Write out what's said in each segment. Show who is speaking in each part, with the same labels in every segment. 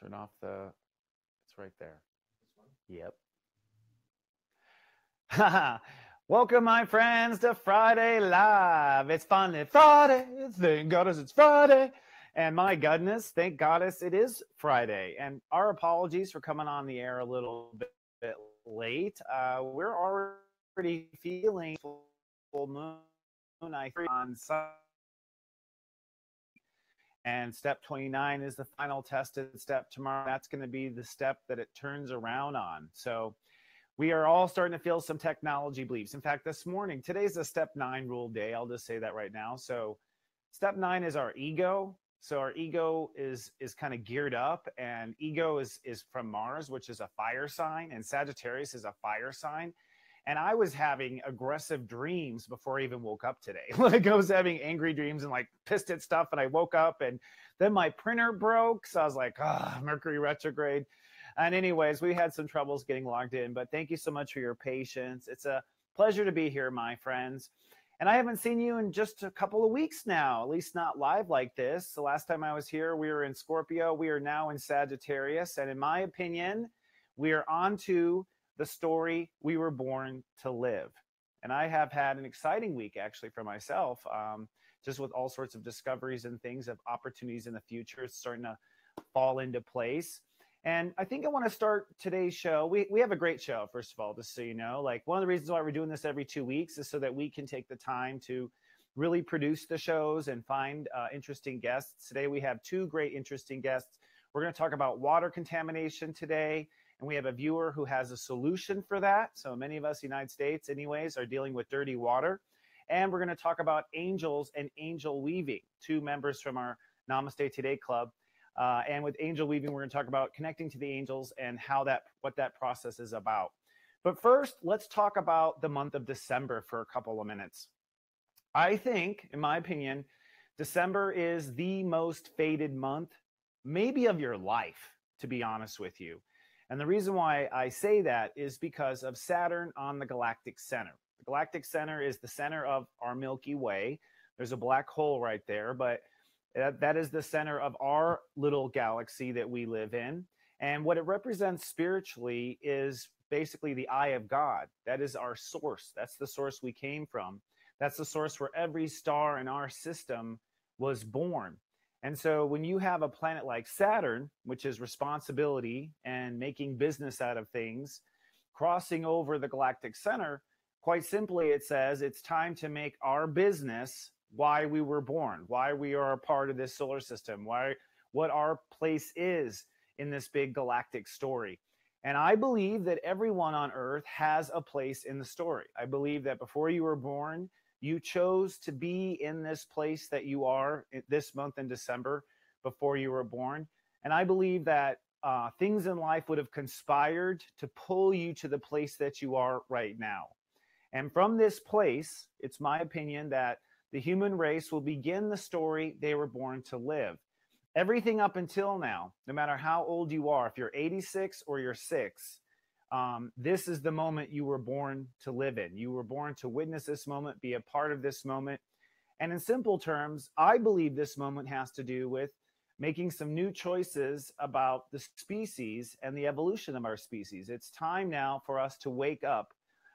Speaker 1: Turn off the, it's right there. Yep. Welcome, my friends, to Friday Live. It's finally Friday. Thank goddess it's Friday. And my goodness, thank goddess it is Friday. And our apologies for coming on the air a little bit late. We're already feeling full moon, I think, on Sunday. And step 29 is the final tested step tomorrow. That's going to be the step that it turns around on. So we are all starting to feel some technology beliefs. In fact, this morning, today's a step 9 rule day. I'll just say that right now. So step 9 is our ego. So our ego is kind of geared up, and ego is from Mars, which is a fire sign, and Sagittarius is a fire sign. And I was having aggressive dreams before I even woke up today. Like I was having angry dreams and like pissed at stuff. And I woke up and then my printer broke. So I was like, Mercury retrograde. And anyways, we had some troubles getting logged in, but thank you so much for your patience. It's a pleasure to be here, my friends. And I haven't seen you in just a couple of weeks now, at least not live like this. The last time I was here, we were in Scorpio. We are now in Sagittarius. And in my opinion, we are on to the story we were born to live. And I have had an exciting week actually for myself, just with all sorts of discoveries and things of opportunities in the future. It's starting to fall into place. And I think I want to start today's show. We have a great show, first of all, just so you know. Like one of the reasons why we're doing this every 2 weeks is so that we can take the time to really produce the shows and find interesting guests. Today we have 2 great interesting guests. We're going to talk about water contamination today. And we have a viewer who has a solution for that. So many of us, United States anyways, are dealing with dirty water. And we're going to talk about angels and angel weaving, 2 members from our Namaste Today Club. And with angel weaving, we're going to talk about connecting to the angels and what that process is about. But first, let's talk about the month of December for a couple of minutes. I think, in my opinion, December is the most fated month, maybe of your life, to be honest with you. And the reason why I say that is because of Saturn on the galactic center. The galactic center is the center of our Milky Way. There's a black hole right there, but that is the center of our little galaxy that we live in. And what it represents spiritually is basically the eye of God. That is our source. That's the source we came from. That's the source where every star in our system was born. And so when you have a planet like Saturn, which is responsibility and making business out of things, crossing over the galactic center, quite simply it says it's time to make our business why we were born, why we are a part of this solar system, what our place is in this big galactic story. And I believe that everyone on Earth has a place in the story. I believe that before you were born, you chose to be in this place that you are this month in December before you were born. And I believe that things in life would have conspired to pull you to the place that you are right now. And from this place, it's my opinion that the human race will begin the story they were born to live. Everything up until now, no matter how old you are, if you're 86 or you're 6, this is the moment you were born to live in. You were born to witness this moment, be a part of this moment. And in simple terms, I believe this moment has to do with making some new choices about the species and the evolution of our species. It's time now for us to wake up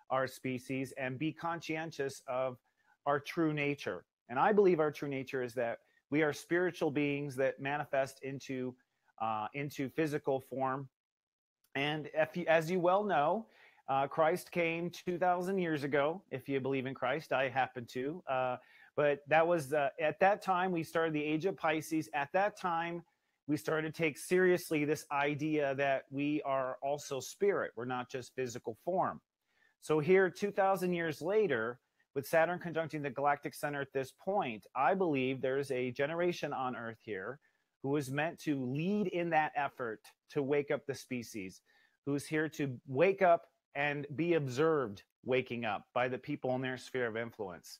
Speaker 1: our species and be conscientious of our true nature. And I believe our true nature is that we are spiritual beings that manifest into physical form. And as you well know, Christ came 2,000 years ago. If you believe in Christ, I happen to. But that was at that time we started the age of Pisces. At that time, we started to take seriously this idea that we are also spirit. We're not just physical form. So here, 2,000 years later, with Saturn conjuncting the galactic center at this point, I believe there's a generation on Earth here who is meant to lead in that effort to wake up the species, who's here to wake up and be observed waking up by the people in their sphere of influence.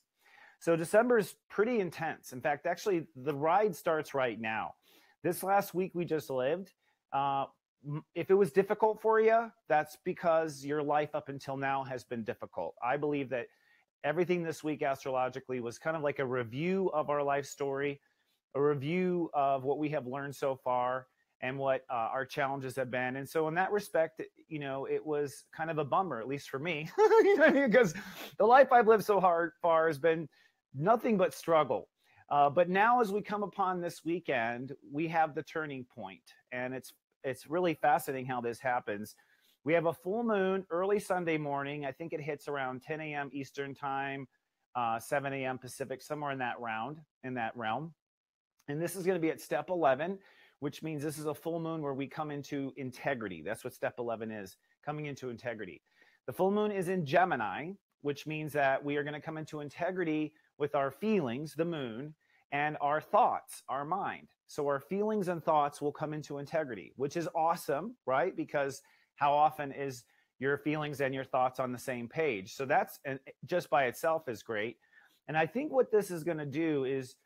Speaker 1: So December is pretty intense. In fact, actually, the ride starts right now. This last week we just lived, if it was difficult for you, that's because your life up until now has been difficult. I believe that everything this week astrologically was kind of like a review of our life story, a review of what we have learned so far, and what our challenges have been. And so in that respect, it was kind of a bummer, at least for me, because the life I've lived so far has been nothing but struggle. But now as we come upon this weekend, we have the turning point, and it's really fascinating how this happens. We have a full moon early Sunday morning. I think it hits around 10 a.m. Eastern time, 7 a.m. Pacific, somewhere in that realm. And this is going to be at step 11, which means this is a full moon where we come into integrity. That's what step 11 is, coming into integrity. The full moon is in Gemini, which means that we are going to come into integrity with our feelings, the moon, and our thoughts, our mind. So our feelings and thoughts will come into integrity, which is awesome, right? Because how often is your feelings and your thoughts on the same page? So that's just by itself is great. And I think what this is going to do is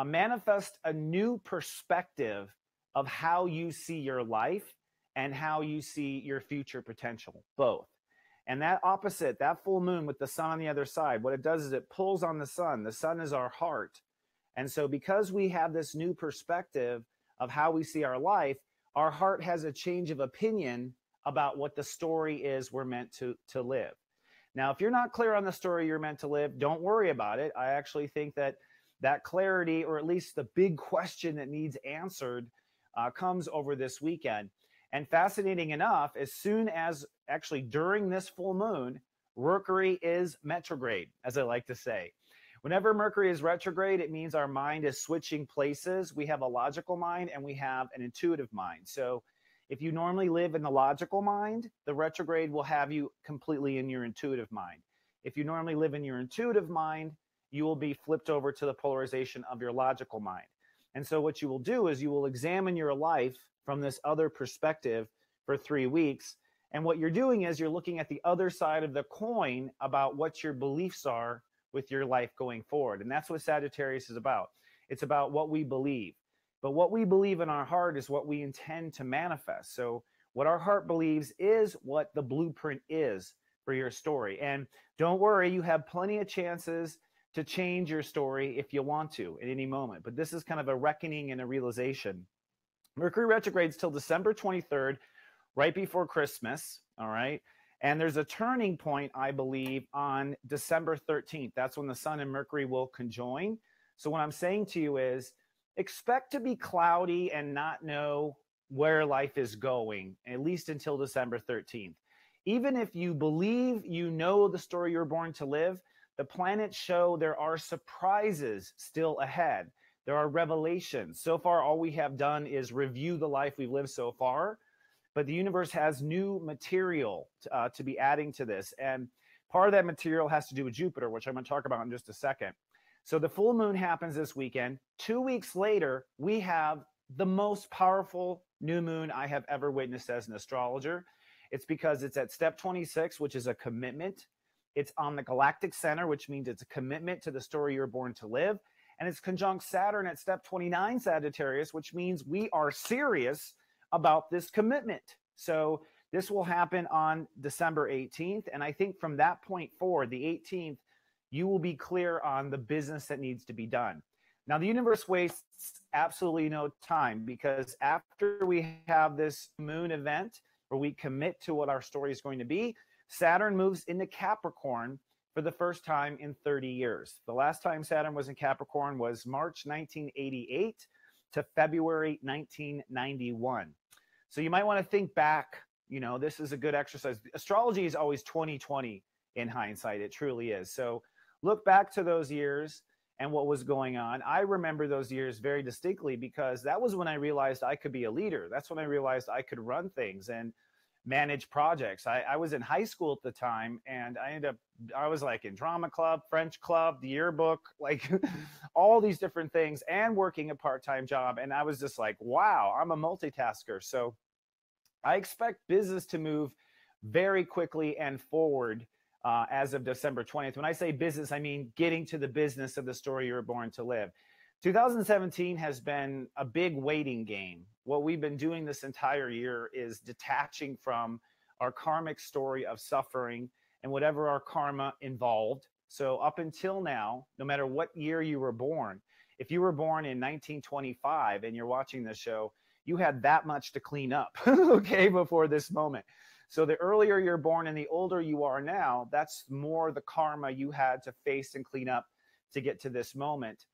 Speaker 1: manifest a new perspective of how you see your life and how you see your future potential, both. And that opposite, that full moon with the sun on the other side, what it does is it pulls on the sun. The sun is our heart. And so because we have this new perspective of how we see our life, our heart has a change of opinion about what the story is we're meant to live. Now, if you're not clear on the story you're meant to live, don't worry about it. I actually think that clarity, or at least the big question that needs answered, comes over this weekend. And fascinating enough, as soon as actually during this full moon, Mercury is retrograde, as I like to say. Whenever Mercury is retrograde, it means our mind is switching places. We have a logical mind and we have an intuitive mind. So if you normally live in the logical mind, the retrograde will have you completely in your intuitive mind. If you normally live in your intuitive mind, you will be flipped over to the polarization of your logical mind. And so what you will do is you will examine your life from this other perspective for 3 weeks. And what you're doing is you're looking at the other side of the coin about what your beliefs are with your life going forward. And that's what Sagittarius is about. It's about what we believe. But what we believe in our heart is what we intend to manifest. So what our heart believes is what the blueprint is for your story. And don't worry, you have plenty of chances to change your story if you want to at any moment. But this is kind of a reckoning and a realization. Mercury retrogrades till December 23rd, right before Christmas, all right? And there's a turning point, I believe, on December 13th. That's when the sun and Mercury will conjoin. So what I'm saying to you is expect to be cloudy and not know where life is going, at least until December 13th. Even if you believe you know the story you're born to live, the planets show there are surprises still ahead. There are revelations. So far, all we have done is review the life we've lived so far. But the universe has new material to be adding to this. And part of that material has to do with Jupiter, which I'm going to talk about in just a second. So the full moon happens this weekend. 2 weeks later, we have the most powerful new moon I have ever witnessed as an astrologer. It's because it's at step 26, which is a commitment. It's on the galactic center, which means it's a commitment to the story you're born to live. And it's conjunct Saturn at step 29, Sagittarius, which means we are serious about this commitment. So this will happen on December 18th. And I think from that point forward, the 18th, you will be clear on the business that needs to be done. Now, the universe wastes absolutely no time, because after we have this moon event where we commit to what our story is going to be, Saturn moves into Capricorn for the first time in 30 years. The last time Saturn was in Capricorn was March 1988 to February 1991. So you might want to think back, this is a good exercise. Astrology is always 20/20 in hindsight. It truly is. So look back to those years and what was going on. I remember those years very distinctly because that was when I realized I could be a leader. That's when I realized I could run things and manage projects. I was in high school at the time, and I was like in drama club, French club, the yearbook, like all these different things, and working a part-time job. And I was just like, wow, I'm a multitasker. So I expect business to move very quickly and forward as of December 20th. When I say business, I mean getting to the business of the story you were born to live. 2017 has been a big waiting game. What we've been doing this entire year is detaching from our karmic story of suffering and whatever our karma involved. So up until now, no matter what year you were born, if you were born in 1925 and you're watching this show, you had that much to clean up, okay, before this moment. So the earlier you're born and the older you are now, that's more the karma you had to face and clean up to get to this moment.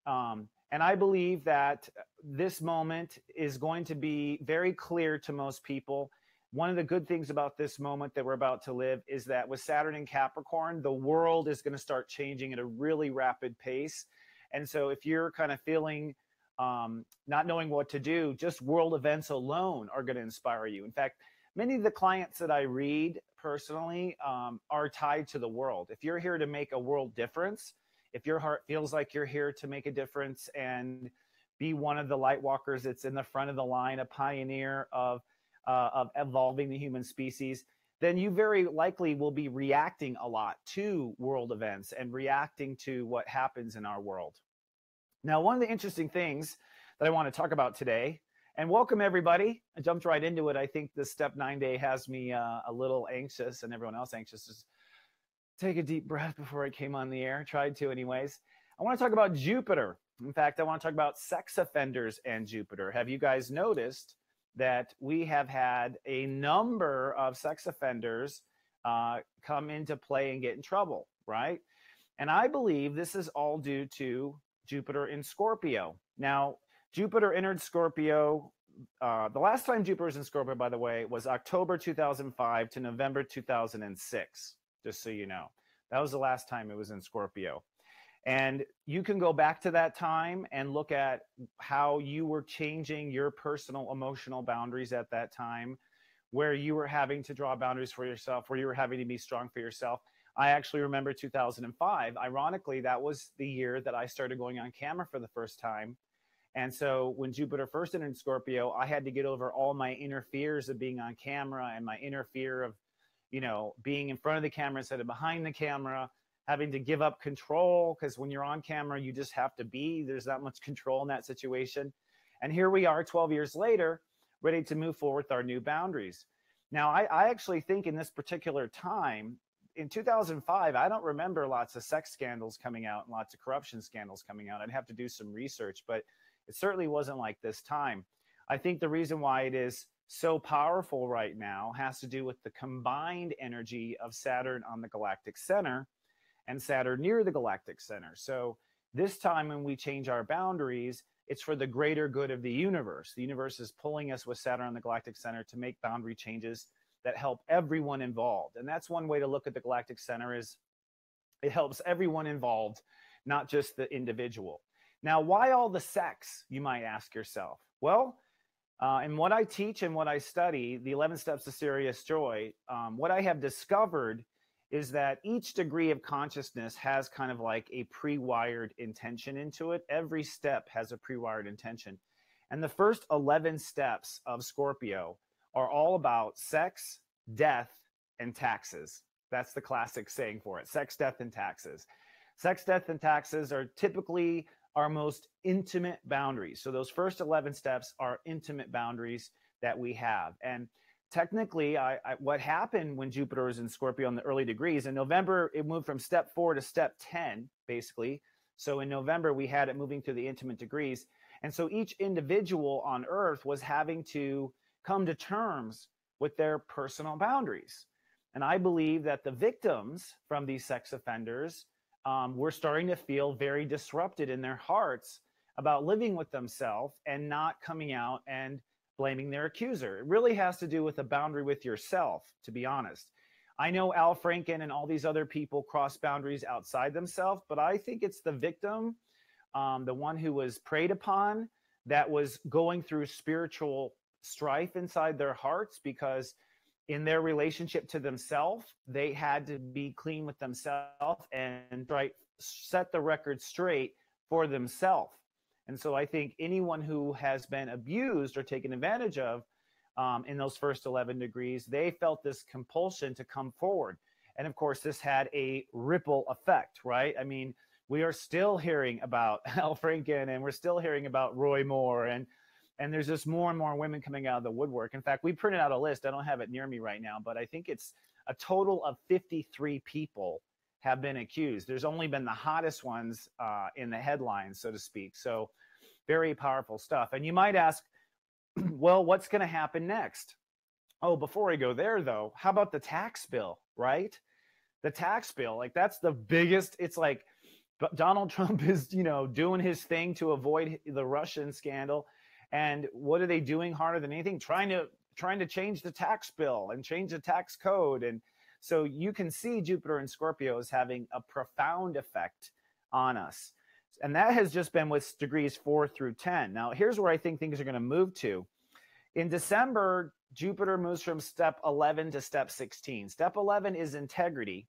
Speaker 1: And I believe that this moment is going to be very clear to most people. One of the good things about this moment that we're about to live is that with Saturn in Capricorn, the world is going to start changing at a really rapid pace. And so if you're kind of feeling not knowing what to do, just world events alone are going to inspire you. In fact, many of the clients that I read personally are tied to the world. If you're here to make a world difference, if your heart feels like you're here to make a difference and be one of the light walkers that's in the front of the line, a pioneer of evolving the human species, then you very likely will be reacting a lot to world events and reacting to what happens in our world. Now, one of the interesting things that I want to talk about today, and welcome everybody. I jumped right into it. I think the step 9 day has me a little anxious and everyone else anxious. Just take a deep breath before I came on the air. Tried to anyways. I want to talk about Jupiter. In fact, I want to talk about sex offenders and Jupiter. Have you guys noticed that we have had a number of sex offenders come into play and get in trouble, right? And I believe this is all due to Jupiter in Scorpio. Now, Jupiter entered Scorpio. The last time Jupiter was in Scorpio, by the way, was October 2005 to November 2006, just so you know. That was the last time it was in Scorpio. And you can go back to that time and look at how you were changing your personal emotional boundaries at that time, where you were having to draw boundaries for yourself, where you were having to be strong for yourself. I actually remember 2005. Ironically, that was the year that I started going on camera for the first time. And so when Jupiter first entered Scorpio, I had to get over all my inner fears of being on camera and my inner fear of, you know, being in front of the camera instead of behind the camera, having to give up control, because when you're on camera, you just have to be. There's not much control in that situation. And here we are 12 years later, ready to move forward with our new boundaries. Now, I actually think in this particular time, in 2005, I don't remember lots of sex scandals coming out and lots of corruption scandals coming out. I'd have to do some research, but it certainly wasn't like this time. I think the reason why it is so powerful right now has to do with the combined energy of Saturn on the galactic center and Saturn near the galactic center. So this time when we change our boundaries, it's for the greater good of the universe. The universe is pulling us with Saturn on the galactic center to make boundary changes that help everyone involved. And that's one way to look at the galactic center, is it helps everyone involved, not just the individual. Now, why all the sex, you might ask yourself? Well, in what I teach and what I study, the 11 Steps to Serious Joy, what I have discovered is that each degree of consciousness has kind of like a pre-wired intention into it. Every step has a pre-wired intention. And the first 11 steps of Scorpio are all about sex, death, and taxes. That's the classic saying for it: sex, death, and taxes. Sex, death, and taxes are typically our most intimate boundaries. So those first 11 steps are intimate boundaries that we have. And technically, what happened when Jupiter was in Scorpio in the early degrees, in November, it moved from step 4 to step 10, basically. So in November, we had it moving through the intimate degrees. And so each individual on Earth was having to come to terms with their personal boundaries. And I believe that the victims from these sex offenders were starting to feel very disrupted in their hearts about living with themselves and not coming out and blaming their accuser. It really has to do with a boundary with yourself, to be honest. I know Al Franken and all these other people cross boundaries outside themselves, but I think it's the victim, the one who was preyed upon, that was going through spiritual strife inside their hearts, because in their relationship to themselves, they had to be clean with themselves and set the record straight for themselves. And so I think anyone who has been abused or taken advantage of in those first 11 degrees, they felt this compulsion to come forward. And of course, this had a ripple effect, right? I mean, we are still hearing about Al Franken, and we're still hearing about Roy Moore, and there's just more and more women coming out of the woodwork. In fact, we printed out a list. I don't have it near me right now, but I think it's a total of 53 people have been accused. There's only been the hottest ones in the headlines, so to speak. So very powerful stuff. And you might ask, Well, what's going to happen next? Oh, before I go there, though, how about the tax bill, right? The tax bill, like that's the biggest. It's like Donald Trump is, doing his thing to avoid the Russian scandal. And what are they doing harder than anything? Trying to change the tax bill and change the tax code. And so you can see Jupiter and Scorpio is having a profound effect on us. And that has just been with degrees 4 through 10. Now, here's where I think things are going to move to. In December, Jupiter moves from step 11 to step 16. Step 11 is integrity.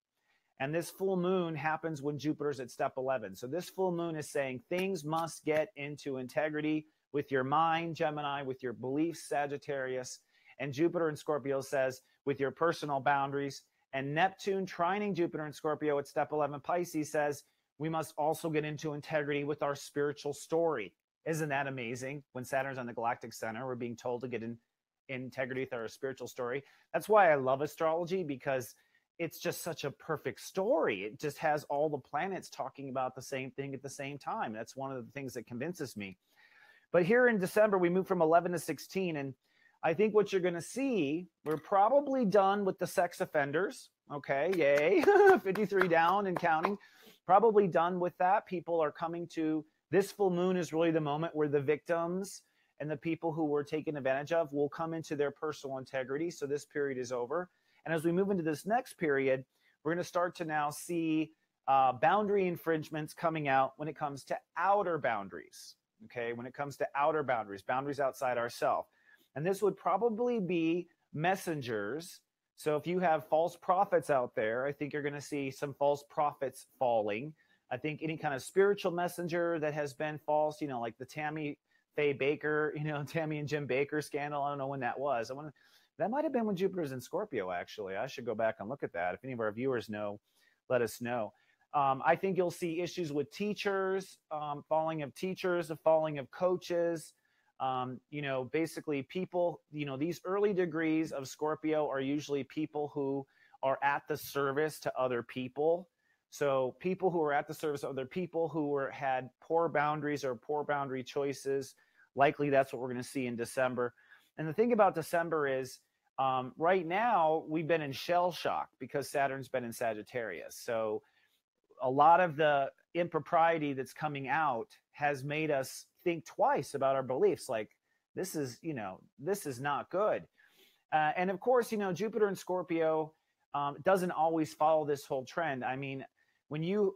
Speaker 1: And this full moon happens when Jupiter's at step 11. So this full moon is saying things must get into integrity with your mind, Gemini, with your beliefs, Sagittarius. And Jupiter in Scorpio says with your personal boundaries. And Neptune trining Jupiter in Scorpio at step 11 Pisces says we must also get into integrity with our spiritual story. Isn't that amazing? When Saturn's on the galactic center, we're being told to get in integrity with our spiritual story. That's why I love astrology, because it's just such a perfect story. It just has all the planets talking about the same thing at the same time. That's one of the things that convinces me. But here in December, we move from 11 to 16. And I think what you're going to see, we're probably done with the sex offenders. Okay, yay. 53 down and counting. Probably done with that. People are coming to, this full moon is really the moment where the victims and the people who were taken advantage of will come into their personal integrity. So this period is over. And as we move into this next period, we're going to start to now see boundary infringements coming out when it comes to outer boundaries. Okay, when it comes to outer boundaries, boundaries outside ourselves. And this would probably be messengers. So if you have false prophets out there, I think you're going to see some false prophets falling. I think any kind of spiritual messenger that has been false, like the Tammy Faye Baker, Tammy and Jim Baker scandal. I don't know when that was. That might have been when Jupiter's in Scorpio, actually. I should go back and look at that. If any of our viewers know, let us know. I think you'll see issues with teachers, falling of teachers, the falling of coaches. Basically people, these early degrees of Scorpio are usually people who are at the service to other people. So people who are at the service of other people who had poor boundaries or poor boundary choices, likely that's what we're going to see in December. And the thing about December is right now we've been in shell shock because Saturn's been in Sagittarius. So a lot of the impropriety that's coming out has made us think twice about our beliefs. Like this is not good. And of course, Jupiter and Scorpio doesn't always follow this whole trend. I mean, when you,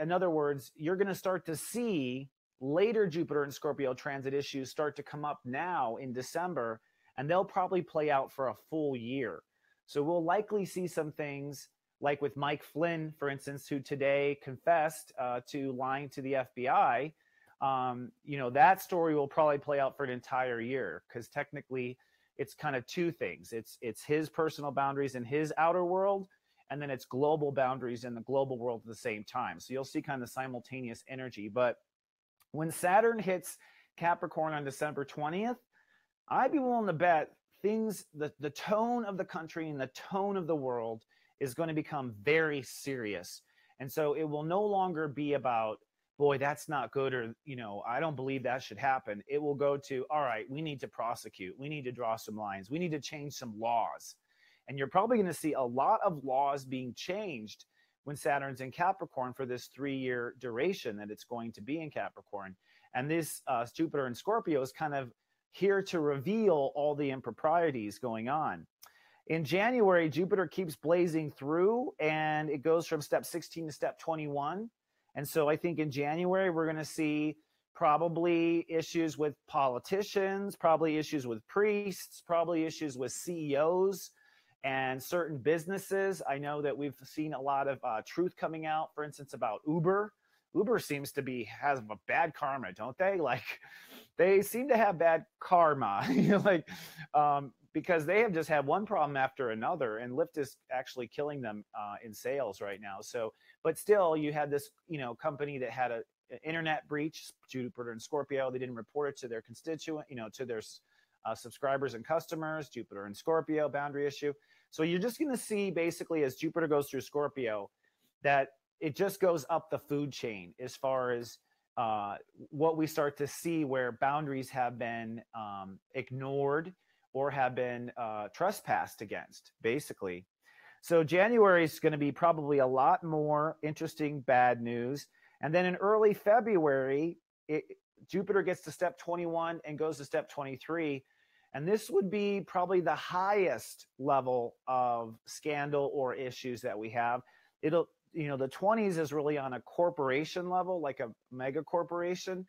Speaker 1: in other words, you're going to start to see later Jupiter and Scorpio transit issues start to come up now in December, and they'll probably play out for a full year. So we'll likely see some things like with Mike Flynn, for instance, who today confessed to lying to the FBI. That story will probably play out for an entire year because technically it's kind of two things. It's his personal boundaries in his outer world, and then it's global boundaries in the global world at the same time. So you'll see kind of simultaneous energy. But when Saturn hits Capricorn on December 20th, I'd be willing to bet the tone of the country and the tone of the world is going to become very serious. And so it will no longer be about, boy, that's not good, or, I don't believe that should happen. It will go to, all right, we need to prosecute. We need to draw some lines. We need to change some laws. And you're probably going to see a lot of laws being changed when Saturn's in Capricorn for this 3-year duration that it's going to be in Capricorn. And this Jupiter and Scorpio is kind of here to reveal all the improprieties going on. In January, Jupiter keeps blazing through, and it goes from step 16 to step 21. And so I think in January, we're going to see probably issues with politicians, probably issues with priests, probably issues with CEOs and certain businesses. I know that we've seen a lot of truth coming out, for instance, about Uber. Uber seems to has a bad karma, don't they? Like they seem to have bad karma, because they have just had one problem after another, and Lyft is actually killing them in sales right now. So, but still, you had this, company that had an internet breach, Jupiter and Scorpio. They didn't report it to their constituent, to their subscribers and customers. Jupiter and Scorpio boundary issue. So you're just going to see basically as Jupiter goes through Scorpio that it just goes up the food chain as far as what we start to see where boundaries have been ignored or have been trespassed against, basically. So January is going to be probably a lot more interesting bad news. And then in early February, Jupiter gets to step 21 and goes to step 23. And this would be probably the highest level of scandal or issues that we have. It'll, you know, the 20s is really on a corporation level, like a mega corporation,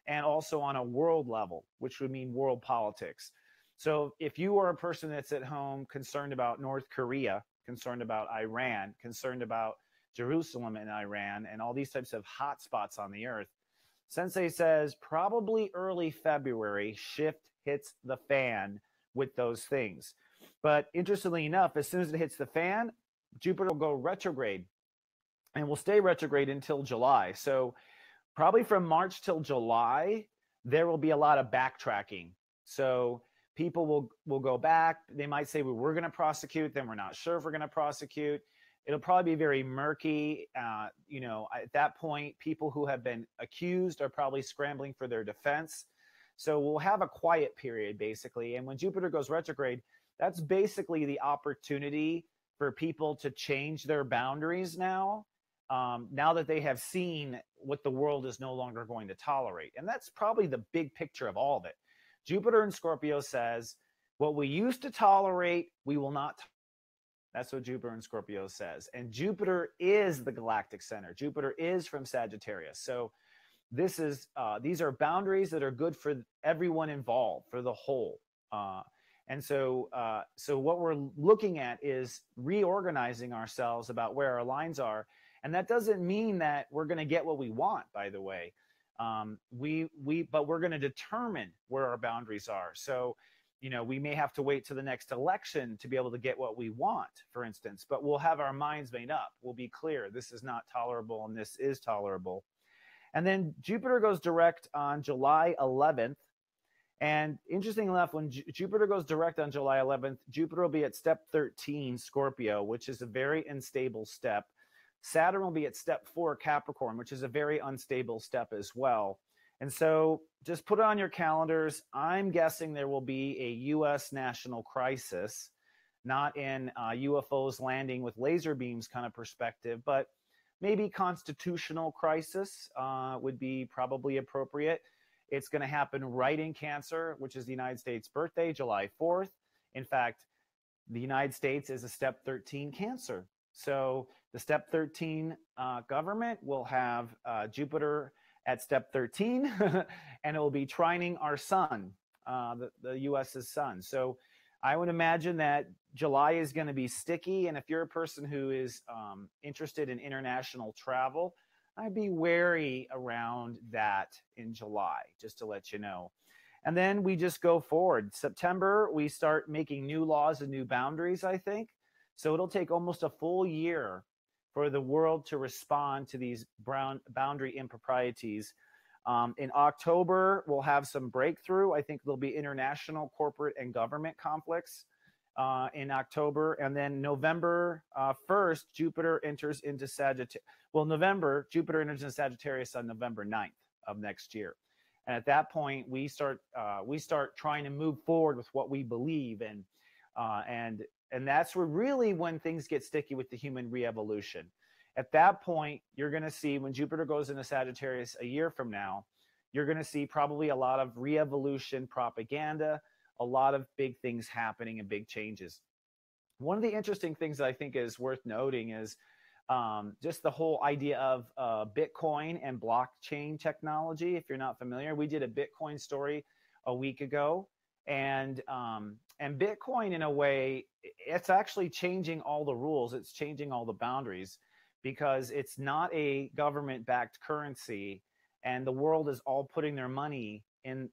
Speaker 1: and also on a world level, which would mean world politics. So if you are a person that's at home concerned about North Korea, concerned about Iran, concerned about Jerusalem and Iran, and all these types of hot spots on the earth, Sensei says probably early February, shift hits the fan with those things. But interestingly enough, as soon as it hits the fan, Jupiter will go retrograde and will stay retrograde until July. So probably from March till July, there will be a lot of backtracking. So people will go back. They might say, well, we're going to prosecute, then we're not sure if we're going to prosecute. It'll probably be very murky. You know, at that point, people who have been accused are probably scrambling for their defense. So we'll have a quiet period, basically. And when Jupiter goes retrograde, that's basically the opportunity for people to change their boundaries now, now that they have seen what the world is no longer going to tolerate. And that's probably the big picture of all of it. Jupiter in Scorpio says, what we used to tolerate, we will not tolerate. That's what Jupiter in Scorpio says. And Jupiter is the galactic center. Jupiter is from Sagittarius. So this is these are boundaries that are good for everyone involved, for the whole. And so what we're looking at is reorganizing ourselves about where our lines are. And that doesn't mean that we're going to get what we want, by the way. But we're going to determine where our boundaries are. So, you know, we may have to wait to the next election to be able to get what we want, for instance, but we'll have our minds made up. We'll be clear. This is not tolerable and this is tolerable. And then Jupiter goes direct on July 11th. And interesting enough, when Jupiter goes direct on July 11th, Jupiter will be at step 13, Scorpio, which is a very unstable step. Saturn will be at step 4, Capricorn, which is a very unstable step as well. And so just put it on your calendars. I'm guessing there will be a U.S. national crisis, not in UFOs landing with laser beams kind of perspective, but maybe constitutional crisis would be probably appropriate. It's going to happen right in Cancer, which is the United States birthday, July 4th. In fact, the United States is a step 13 Cancer. So the step 13 government will have Jupiter at step 13, and it will be trining our sun, the U.S.'s sun. So I would imagine that July is going to be sticky. And if you're a person who is interested in international travel, I'd be wary around that in July, just to let you know. And then we just go forward. September, we start making new laws and new boundaries, I think. So it'll take almost a full year for the world to respond to these boundary improprieties. In October, we'll have some breakthrough. I think there'll be international, corporate, and government conflicts in October. And then November 1st, Jupiter enters into Sagittarius. Well, Jupiter enters into Sagittarius on November 9th of next year. And at that point, we start trying to move forward with what we believe in. And that's really when things get sticky with the human re-evolution. At that point, you're going to see when Jupiter goes into Sagittarius a year from now, you're going to see probably a lot of re-evolution propaganda, a lot of big things happening and big changes. One of the interesting things that I think is worth noting is just the whole idea of Bitcoin and blockchain technology. If you're not familiar, we did a Bitcoin story a week ago. And Bitcoin, in a way, it's actually changing all the rules. It's changing all the boundaries because it's not a government-backed currency, and the world is all putting their money in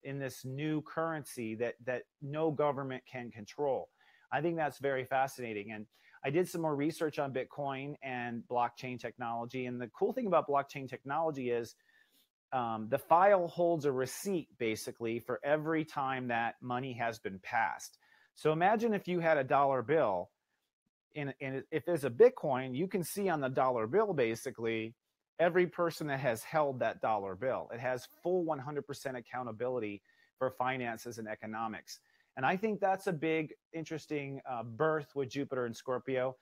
Speaker 1: this new currency that no government can control. I think that's very fascinating. And I did some more research on Bitcoin and blockchain technology. And the cool thing about blockchain technology is the file holds a receipt basically for every time that money has been passed. So imagine if you had a dollar bill and if there's a Bitcoin, you can see on the dollar bill basically every person that has held that dollar bill. It has full 100% accountability for finances and economics. And I think that's a big, interesting birth with Jupiter and Scorpio.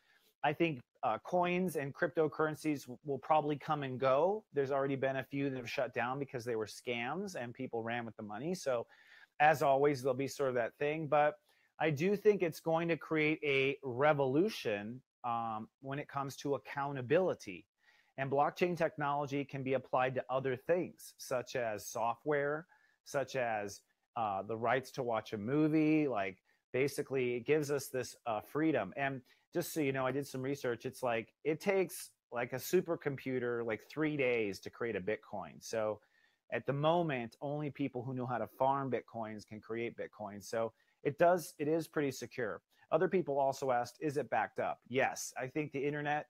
Speaker 1: I think coins and cryptocurrencies will probably come and go. There's already been a few that have shut down because they were scams and people ran with the money. So as always, there'll be sort of that thing. But I do think it's going to create a revolution when it comes to accountability. And blockchain technology can be applied to other things, such as software, such as the rights to watch a movie. Like, basically, it gives us this freedom. And just so you know, I did some research. It's like it takes like a supercomputer like 3 days to create a Bitcoin. So at the moment, only people who know how to farm Bitcoins can create Bitcoins. So it is pretty secure. Other people also asked, is it backed up? Yes, I think the internet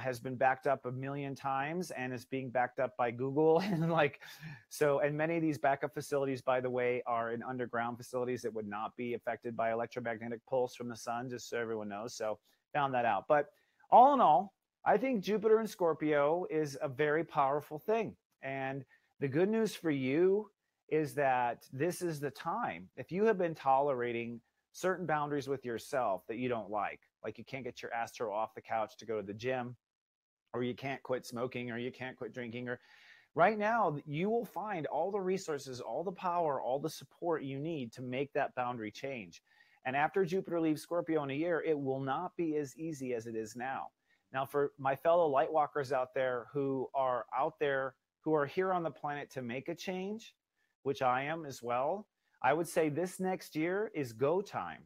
Speaker 1: has been backed up 1 million times and is being backed up by Google. And and many of these backup facilities, by the way, are in underground facilities that would not be affected by electromagnetic pulse from the sun, just so everyone knows. So found that out. But all in all, I think Jupiter and Scorpio is a very powerful thing. And the good news for you is that this is the time. If you have been tolerating certain boundaries with yourself that you don't like you can't get your astro off the couch to go to the gym, or you can't quit smoking, or you can't quit drinking, or right now you will find all the resources, all the power, all the support you need to make that boundary change. And after Jupiter leaves Scorpio in a year, it will not be as easy as it is now. Now, for my fellow light walkers out there who are here on the planet to make a change, which I am as well, I would say this next year is go time.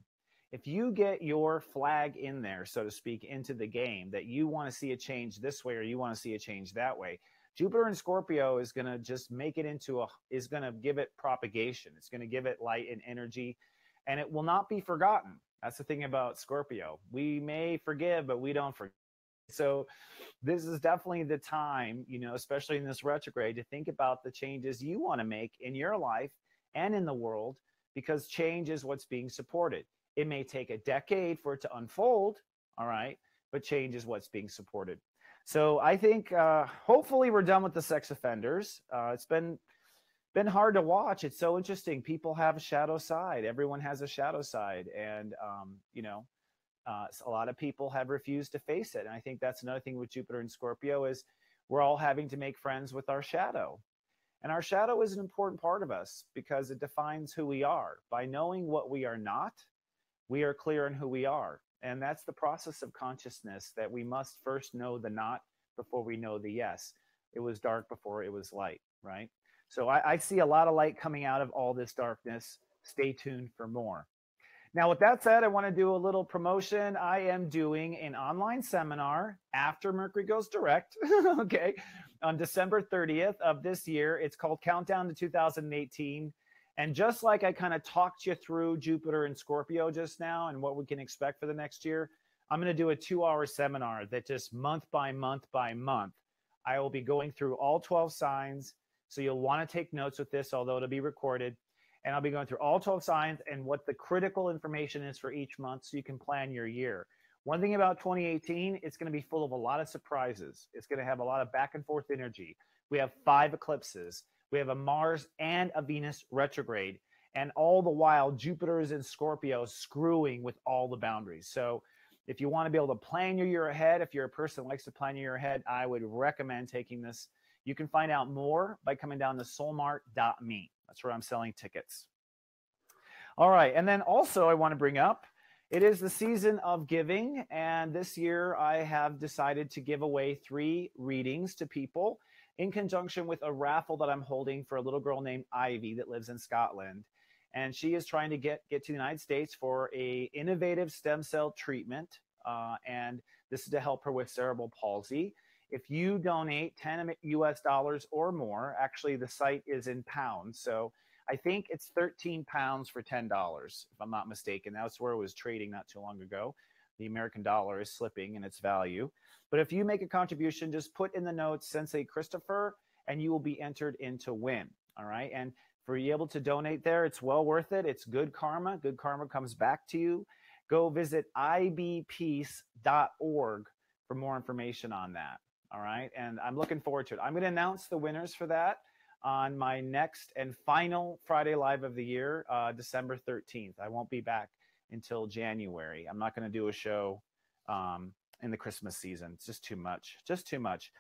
Speaker 1: If you get your flag in there, so to speak, into the game, that you want to see a change this way or you want to see a change that way, Jupiter and Scorpio is going to just make it is going to give it propagation. It's going to give it light and energy, and it will not be forgotten. That's the thing about Scorpio. We may forgive, but we don't forget. So this is definitely the time, especially in this retrograde, to think about the changes you want to make in your life and in the world, because change is what's being supported. It may take a decade for it to unfold, all right, but change is what's being supported. So I think hopefully we're done with the sex offenders. It's been hard to watch. It's so interesting. People have a shadow side. Everyone has a shadow side. And, a lot of people have refused to face it. And I think that's another thing with Jupiter and Scorpio is we're all having to make friends with our shadow. And our shadow is an important part of us because it defines who we are. By knowing what we are not, we are clear on who we are. And that's the process of consciousness, that we must first know the not before we know the yes. It was dark before it was light, right? So I see a lot of light coming out of all this darkness. Stay tuned for more. Now, with that said, I want to do a little promotion. I am doing an online seminar after Mercury goes direct, okay, on December 30th of this year. It's called Countdown to 2018. And just like I kind of talked you through Jupiter and Scorpio just now and what we can expect for the next year, I'm going to do a 2-hour seminar that just month by month by month, I will be going through all 12 signs. So you'll want to take notes with this, although it'll be recorded. And I'll be going through all 12 signs and what the critical information is for each month so you can plan your year. One thing about 2018, it's going to be full of a lot of surprises. It's going to have a lot of back and forth energy. We have 5 eclipses. We have a Mars and a Venus retrograde. And all the while, Jupiter is in Scorpio screwing with all the boundaries. So if you want to be able to plan your year ahead, if you're a person that likes to plan your year ahead, I would recommend taking this. You can find out more by coming down to soulmart.me. That's where I'm selling tickets. All right. And then also I want to bring up, it is the season of giving. And this year I have decided to give away 3 readings to people in conjunction with a raffle that I'm holding for a little girl named Ivy that lives in Scotland. And she is trying to get to the United States for a innovative stem cell treatment. And this is to help her with cerebral palsy. If you donate $10 US or more, actually the site is in pounds. So I think it's 13 pounds for $10, if I'm not mistaken. That's where it was trading not too long ago. The American dollar is slipping in its value. But if you make a contribution, just put in the notes Sensei Christopher, and you will be entered in to win. All right. And for you able to donate there, it's well worth it. It's good karma. Good karma comes back to you. Go visit ibpeace.org for more information on that. All right. And I'm looking forward to it. I'm going to announce the winners for that on my next and final Friday Live of the year, December 13th. I won't be back until January. I'm not going to do a show in the Christmas season. It's just too much.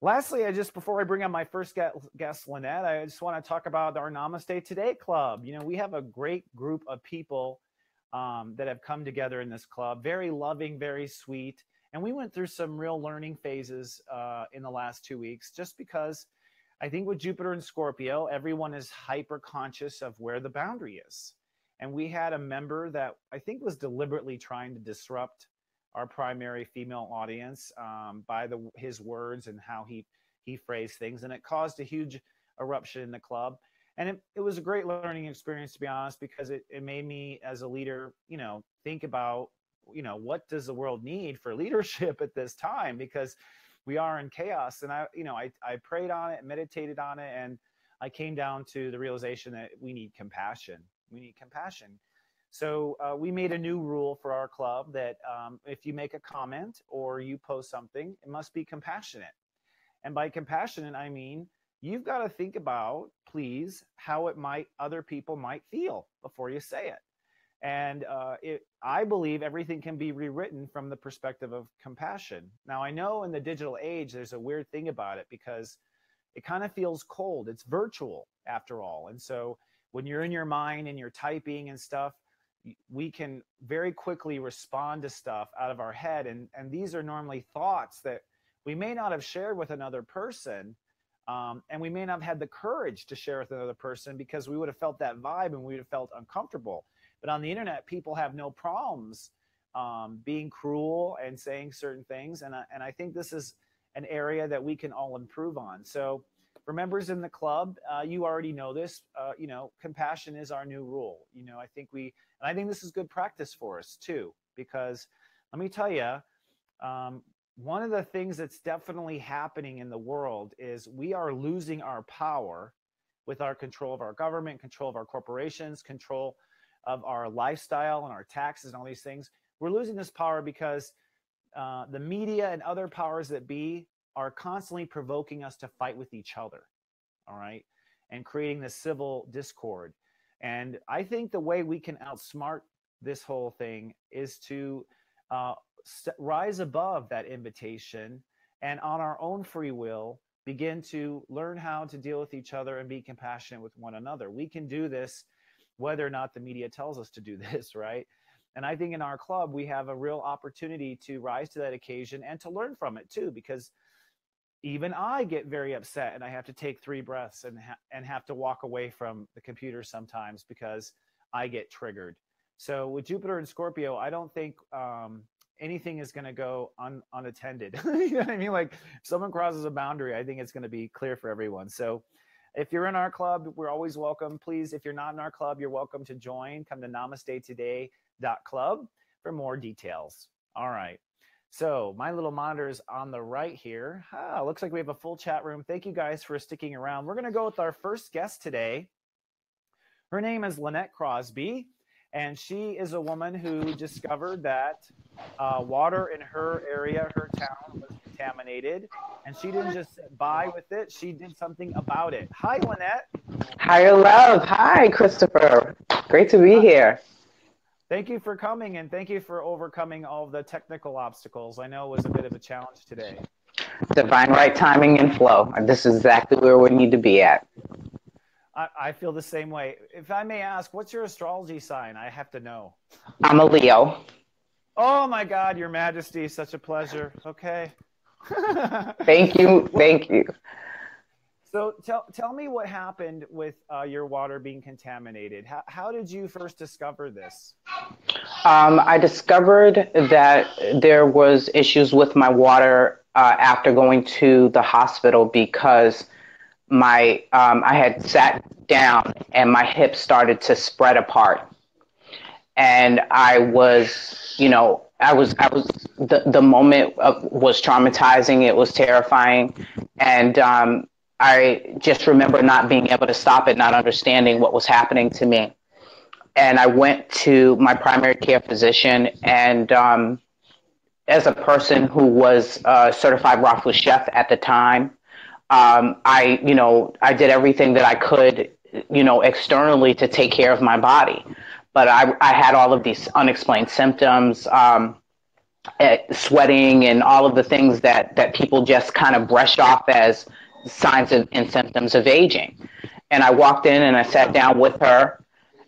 Speaker 1: Lastly, before I bring on my first guest, Lynette, I just want to talk about our Namaste Today Club. You know, we have a great group of people that have come together in this club. Very loving, very sweet. And we went through some real learning phases in the last 2 weeks, just because I think with Jupiter and Scorpio, everyone is hyper conscious of where the boundary is. And we had a member that I think was deliberately trying to disrupt our primary female audience by his words and how he phrased things. And it caused a huge eruption in the club. And it was a great learning experience, to be honest, because it made me as a leader, you know, think about, you know, what does the world need for leadership at this time? Because we are in chaos. And I prayed on it, meditated on it, and I came down to the realization that we need compassion. So we made a new rule for our club that if you make a comment or you post something, it must be compassionate. And by compassionate, I mean, you've got to think about, please, how other people might feel before you say it. And I believe everything can be rewritten from the perspective of compassion. Now, I know in the digital age, there's a weird thing about it because it kind of feels cold. It's virtual after all. And so when you're in your mind and you're typing and stuff, we can very quickly respond to stuff out of our head. And these are normally thoughts that we may not have shared with another person. And we may not have had the courage to share with another person because we would have felt that vibe and we would have felt uncomfortable. But on the internet, people have no problems being cruel and saying certain things. And I think this is an area that we can all improve on. So for members in the club, you already know this, you know, compassion is our new rule. You know, I think this is good practice for us too, because let me tell you, one of the things that's definitely happening in the world is we are losing our power with our control of our government, control of our corporations, control of our lifestyle and our taxes and all these things. We're losing this power because the media and other powers that be are constantly provoking us to fight with each other, all right, and creating this civil discord. And I think the way we can outsmart this whole thing is to rise above that invitation and on our own free will begin to learn how to deal with each other and be compassionate with one another. We can do this whether or not the media tells us to do this, right? And I think in our club, we have a real opportunity to rise to that occasion and to learn from it too, because even I get very upset and I have to take 3 breaths and have to walk away from the computer sometimes because I get triggered. So with Jupiter and Scorpio, I don't think anything is going to go unattended. You know what I mean? Like if someone crosses a boundary, I think it's going to be clear for everyone. So if you're in our club, we're always welcome. Please, if you're not in our club, you're welcome to join. Come to namastetoday.club for more details. All right. So my little monitor is on the right here. Looks like we have a full chat room. Thank you guys for sticking around. We're going to go with our first guest today. Her name is Lynette Crosby, and she is a woman who discovered that water in her area, her town, was contaminated, and she didn't just sit by with it. She did something about it. Hi, Lynette.
Speaker 2: Higher love. Hi, Christopher. Great to be here.
Speaker 1: Thank you for coming, and thank you for overcoming all the technical obstacles. I know it was a bit of a challenge today.
Speaker 2: Divine right timing and flow. This is exactly where we need to be at.
Speaker 1: I feel the same way. If I may ask, what's your astrology sign? I have to know.
Speaker 2: I'm a Leo.
Speaker 1: Oh, my God, Your Majesty. Such a pleasure. Okay.
Speaker 2: Thank you. Thank you.
Speaker 1: So tell me what happened with your water being contaminated. How did you first discover this?
Speaker 2: I discovered that there was issues with my water after going to the hospital because I had sat down and my hips started to spread apart, and I was, the moment was traumatizing. It was terrifying, and I just remember not being able to stop it, not understanding what was happening to me. And I went to my primary care physician, and as a person who was a certified raw food chef at the time, I did everything that I could, externally to take care of my body. But I had all of these unexplained symptoms, sweating and all of the things that people just kind of brush off as signs and symptoms of aging. And I walked in and I sat down with her.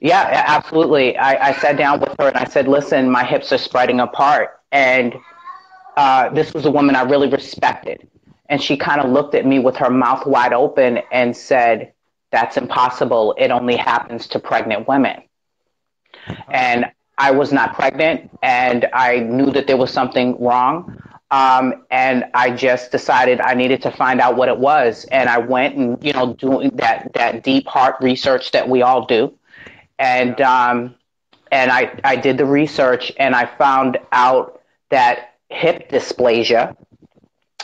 Speaker 2: Yeah, absolutely. I sat down with her and I said, listen, my hips are spreading apart. And this was a woman I really respected. And she kind of looked at me with her mouth wide open and said, that's impossible. It only happens to pregnant women. And I was not pregnant, and I knew that there was something wrong. And I just decided I needed to find out what it was. And I went and, doing that deep heart research that we all do. And I did the research, and I found out that hip dysplasia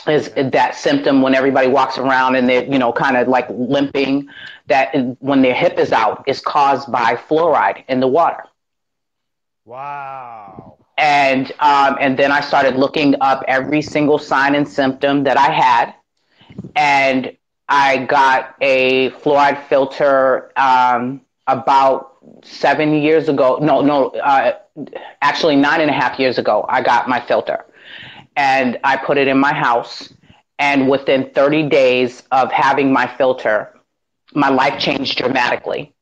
Speaker 2: is that symptom when everybody walks around and they're, kind of like limping, that when their hip is out is caused by fluoride in the water.
Speaker 1: Wow.
Speaker 2: And then I started looking up every single sign and symptom that I had. And I got a fluoride filter about 7 years ago. Actually 9.5 years ago, I got my filter. And I put it in my house. And within 30 days of having my filter, my life changed dramatically.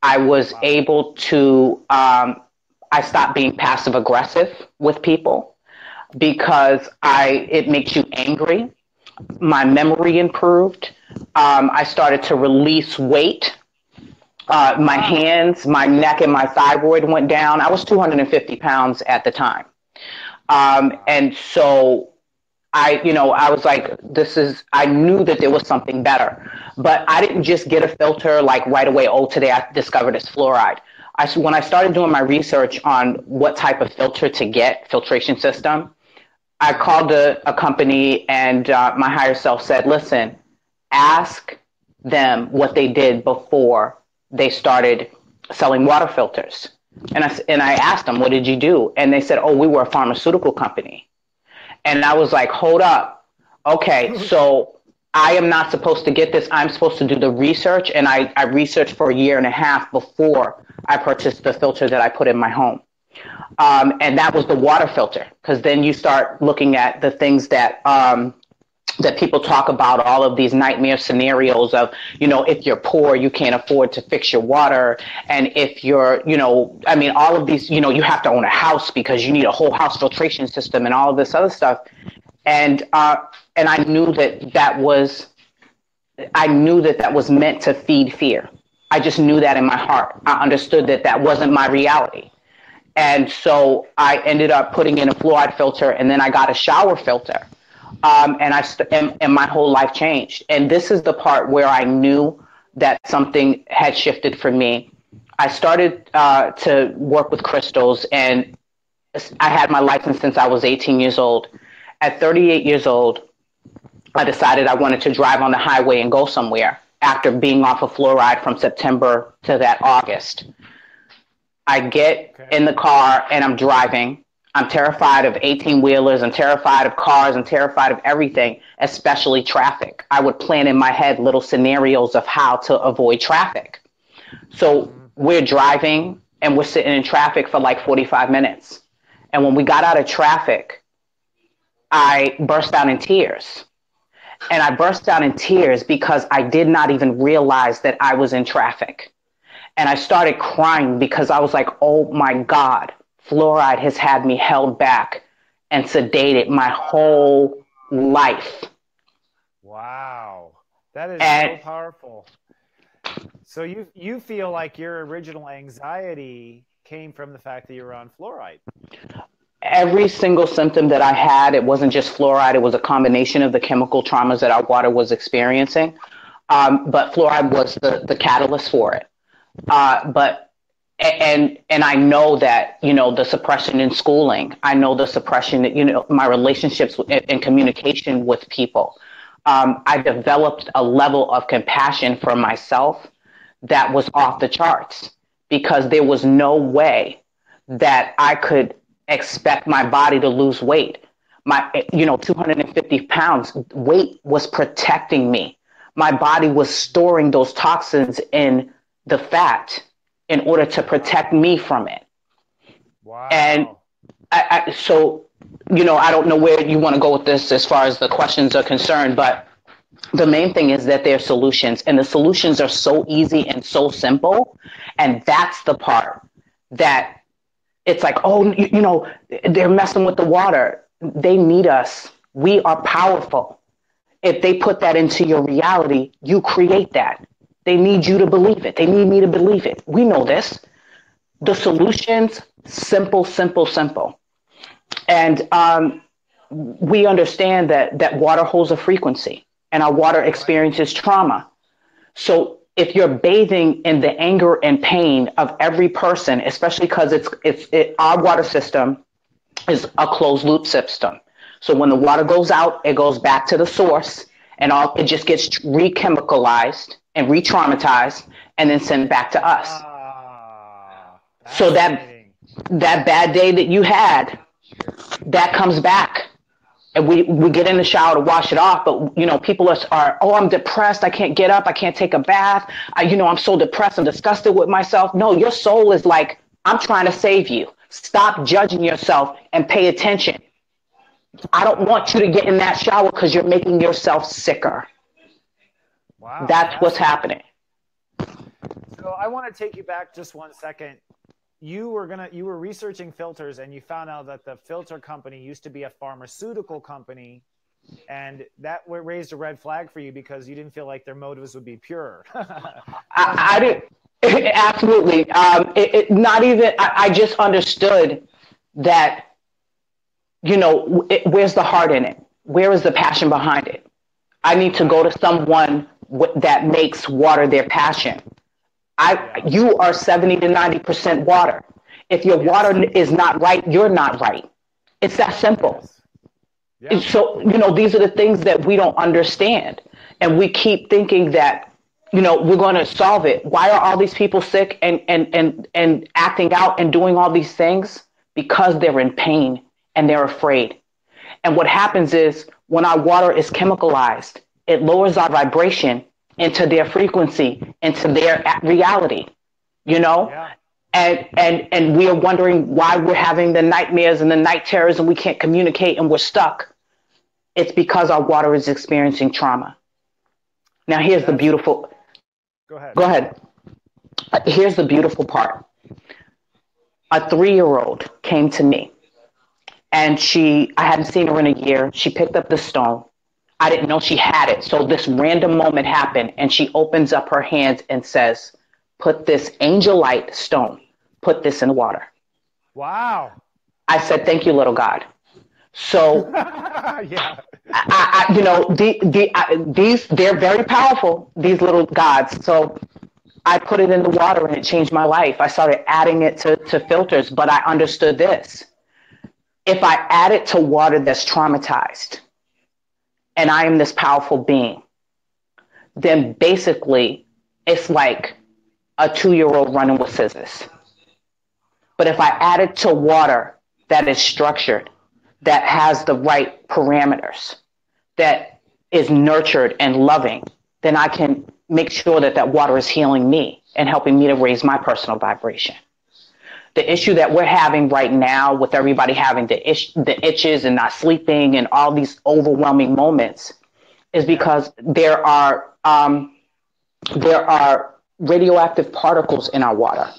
Speaker 2: I was able to, I stopped being passive aggressive with people because it makes you angry. My memory improved. I started to release weight. My hands, my neck, and my thyroid went down. I was 250 pounds at the time. And so I was like, I knew that there was something better, but I didn't just get a filter like right away. Oh, today I discovered it's fluoride. When I started doing my research on what type of filter to get, filtration system, I called a company, and my higher self said, listen, ask them what they did before they started selling water filters. And I asked them, what did you do? And they said, oh, we were a pharmaceutical company. And I was like, hold up. Okay, so I am not supposed to get this. I'm supposed to do the research. And I researched for 1.5 years before I purchased the filter that I put in my home. And that was the water filter, because then you start looking at the things that people talk about, all of these nightmare scenarios of, if you're poor, you can't afford to fix your water. And if you're, all of these, you have to own a house because you need a whole house filtration system and all of this other stuff. And I knew that was meant to feed fear. I just knew that in my heart. I understood that wasn't my reality. And so I ended up putting in a fluoride filter, and then I got a shower filter. And my whole life changed. And this is the part where I knew that something had shifted for me. I started to work with crystals, and I had my license since I was 18 years old. At 38 years old, I decided I wanted to drive on the highway and go somewhere after being off of fluoride from September to that August. I get in the car and I'm driving. I'm terrified of 18-wheelers. I'm terrified of cars. I'm terrified of everything, especially traffic. I would plan in my head little scenarios of how to avoid traffic. So we're driving and we're sitting in traffic for like 45 minutes. And when we got out of traffic, I burst out in tears. And I burst out in tears because I did not even realize that I was in traffic. And I started crying because I was like, oh my God, fluoride has had me held back and sedated my whole life.
Speaker 1: Wow. That is so powerful. So you feel like your original anxiety came from the fact that you were on fluoride?
Speaker 2: Every single symptom that I had, it wasn't just fluoride. It was a combination of the chemical traumas that our water was experiencing. But fluoride was the catalyst for it. And I know that, the suppression in schooling, I know the suppression that, my relationships and communication with people. I developed a level of compassion for myself that was off the charts, because there was no way that I could expect my body to lose weight. My, 250 pounds weight was protecting me. My body was storing those toxins in the fat in order to protect me from it.
Speaker 1: Wow.
Speaker 2: And so, I don't know where you want to go with this as far as the questions are concerned, but the main thing is that there are solutions, and the solutions are so easy and so simple. And that's the part that it's like, oh, they're messing with the water. They need us. We are powerful. If they put that into your reality, you create that. They need you to believe it. They need me to believe it. We know this. The solutions, simple, simple, simple. And we understand that water holds a frequency, and our water experiences trauma. So if you're bathing in the anger and pain of every person, especially because our water system is a closed loop system. So when the water goes out, it goes back to the source, and it just gets re-chemicalized and re-traumatized and then sent back to us. So that bad day that you had, that comes back. And we get in the shower to wash it off, but people are, oh, I'm depressed, I can't get up, I can't take a bath, I'm so depressed, I'm disgusted with myself. No, your soul is like, I'm trying to save you. Stop judging yourself and pay attention. I don't want you to get in that shower because you're making yourself sicker.
Speaker 1: Wow,
Speaker 2: that's what's happening.
Speaker 1: So I want to take you back just 1 second. You were researching filters, and you found out that the filter company used to be a pharmaceutical company, and that raised a red flag for you because you didn't feel like their motives would be pure.
Speaker 2: I didn't. Absolutely. Not even. I just understood that. Where's the heart in it? Where is the passion behind it? I need to go to someone that makes water their passion. You are 70 to 90% water. If your water is not right, you're not right. It's that simple. Yeah. So, these are the things that we don't understand. And we keep thinking that, we're going to solve it. Why are all these people sick and acting out and doing all these things? Because they're in pain and they're afraid. And what happens is when our water is chemicalized, it lowers our vibration into their frequency, into their reality, Yeah. And we are wondering why we're having the nightmares and the night terrors and we can't communicate and we're stuck. It's because our water is experiencing trauma. Now, here's the beautiful. Go ahead. Here's the beautiful part. A 3-year-old came to me, and I hadn't seen her in a year. She picked up the stone. I didn't know she had it. So this random moment happened, and she opens up her hands and says, put this angelite stone, put this in the water.
Speaker 1: Wow.
Speaker 2: I said, thank you, little God. So,
Speaker 1: yeah.
Speaker 2: They're very powerful, these little gods. So I put it in the water and it changed my life. I started adding it to filters, but I understood this. If I add it to water that's traumatized, and I am this powerful being, then basically it's like a 2-year-old running with scissors. But if I add it to water that is structured, that has the right parameters, that is nurtured and loving, then I can make sure that water is healing me and helping me to raise my personal vibration. The issue that we're having right now with everybody having the itches and not sleeping and all these overwhelming moments is because there are radioactive particles in our water.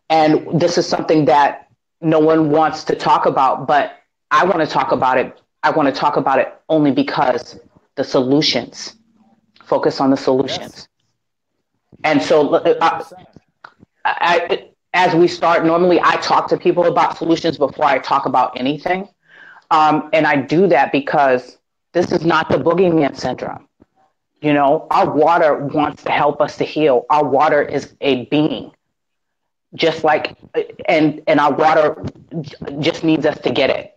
Speaker 2: And this is something that no one wants to talk about, but I want to talk about it. I want to talk about it only because the solutions, focus on the solutions. Yes. And so as we start, normally I talk to people about solutions before I talk about anything. And I do that because this is not the boogeyman syndrome. Our water wants to help us to heal. Our water is a being, just like, and our water just needs us to get it.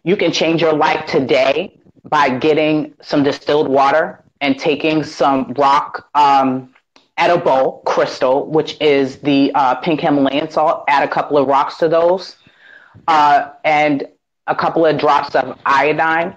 Speaker 2: You can change your life today by getting some distilled water and taking some rock, edible crystal, which is the pink Himalayan salt. Add a couple of rocks to those, and a couple of drops of iodine,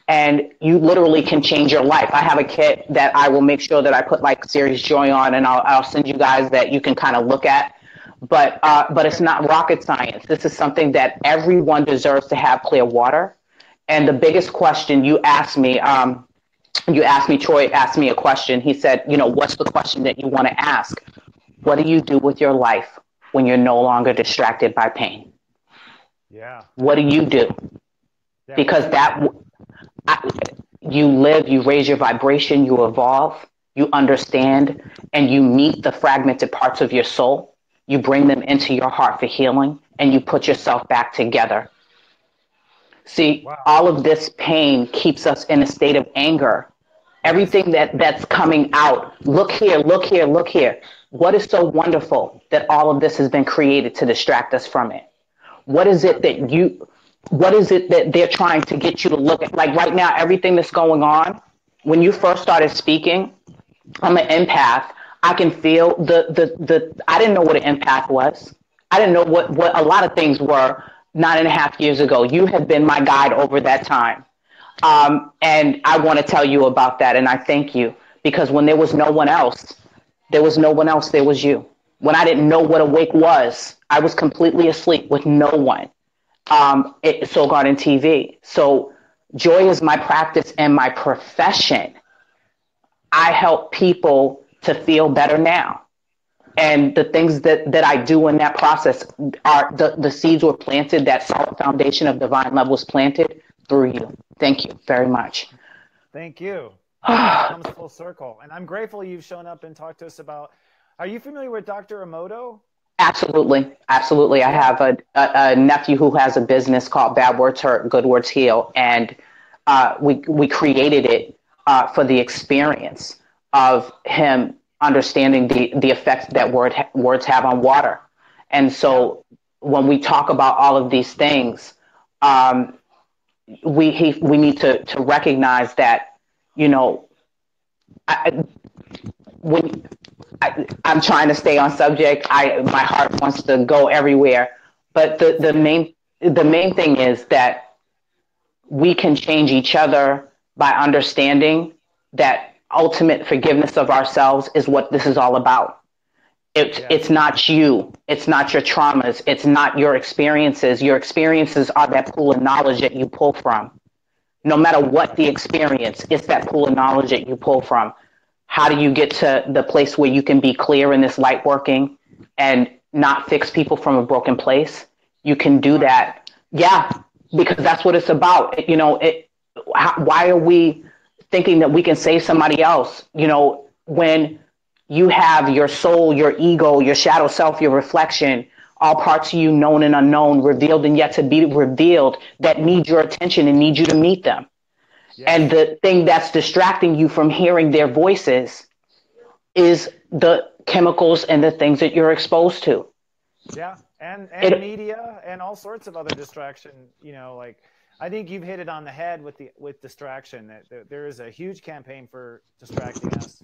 Speaker 2: and you literally can change your life. I have a kit that I will make sure that I put like Serious Joy on, and I'll send you guys that you can kind of look at. But it's not rocket science. This is something that everyone deserves to have clear water. And the biggest question you asked me, Troy asked me a question. He said, what's the question that you want to ask? What do you do with your life when you're no longer distracted by pain?
Speaker 1: Yeah.
Speaker 2: What do you do? Yeah, because you live, you raise your vibration, you evolve, you understand, and you meet the fragmented parts of your soul. You bring them into your heart for healing, and you put yourself back together. See, wow. All of this pain keeps us in a state of anger. Everything that's coming out, look here, look here, look here. What is so wonderful that all of this has been created to distract us from it? What is it that they're trying to get you to look at? Like right now, everything that's going on, when you first started speaking, I'm an empath. I can feel I didn't know what an empath was. I didn't know what a lot of things were 9.5 years ago. You have been my guide over that time. And I want to tell you about that. And I thank you, because when there was no one else, there was you. When I didn't know what awake was, I was completely asleep with no one. Soul Garden TV. So joy is my practice and my profession. I help people to feel better now. And the things that I do in that process are the seeds were planted, that solid foundation of divine love was planted through you. Thank you very much.
Speaker 1: Thank you. It comes full circle. And I'm grateful you've shown up and talked to us about, are you familiar with Dr. Emoto?
Speaker 2: Absolutely. Absolutely. I have a nephew who has a business called Bad Words Hurt, Good Words Heal. And we created it for the experience of him understanding the effects that words have on water. And so when we talk about all of these things, we need to recognize that, I'm trying to stay on subject. My heart wants to go everywhere. But the main thing is that we can change each other by understanding that ultimate forgiveness of ourselves is what this is all about. It's not you. It's not your traumas. It's not your experiences. Your experiences are that pool of knowledge that you pull from. No matter what the experience, it's that pool of knowledge that you pull from. How do you get to the place where you can be clear in this light working and not fix people from a broken place? You can do that. Yeah, because that's what it's about. Why are we thinking that we can save somebody else? When you have your soul, your ego, your shadow self, your reflection, all parts of you known and unknown, revealed and yet to be revealed, that need your attention and need you to meet them. Yes. And the thing that's distracting you from hearing their voices is the chemicals and the things that you're exposed to.
Speaker 1: Yeah, and media and all sorts of other distraction, I think you've hit it on the head with distraction. There is a huge campaign for distracting us.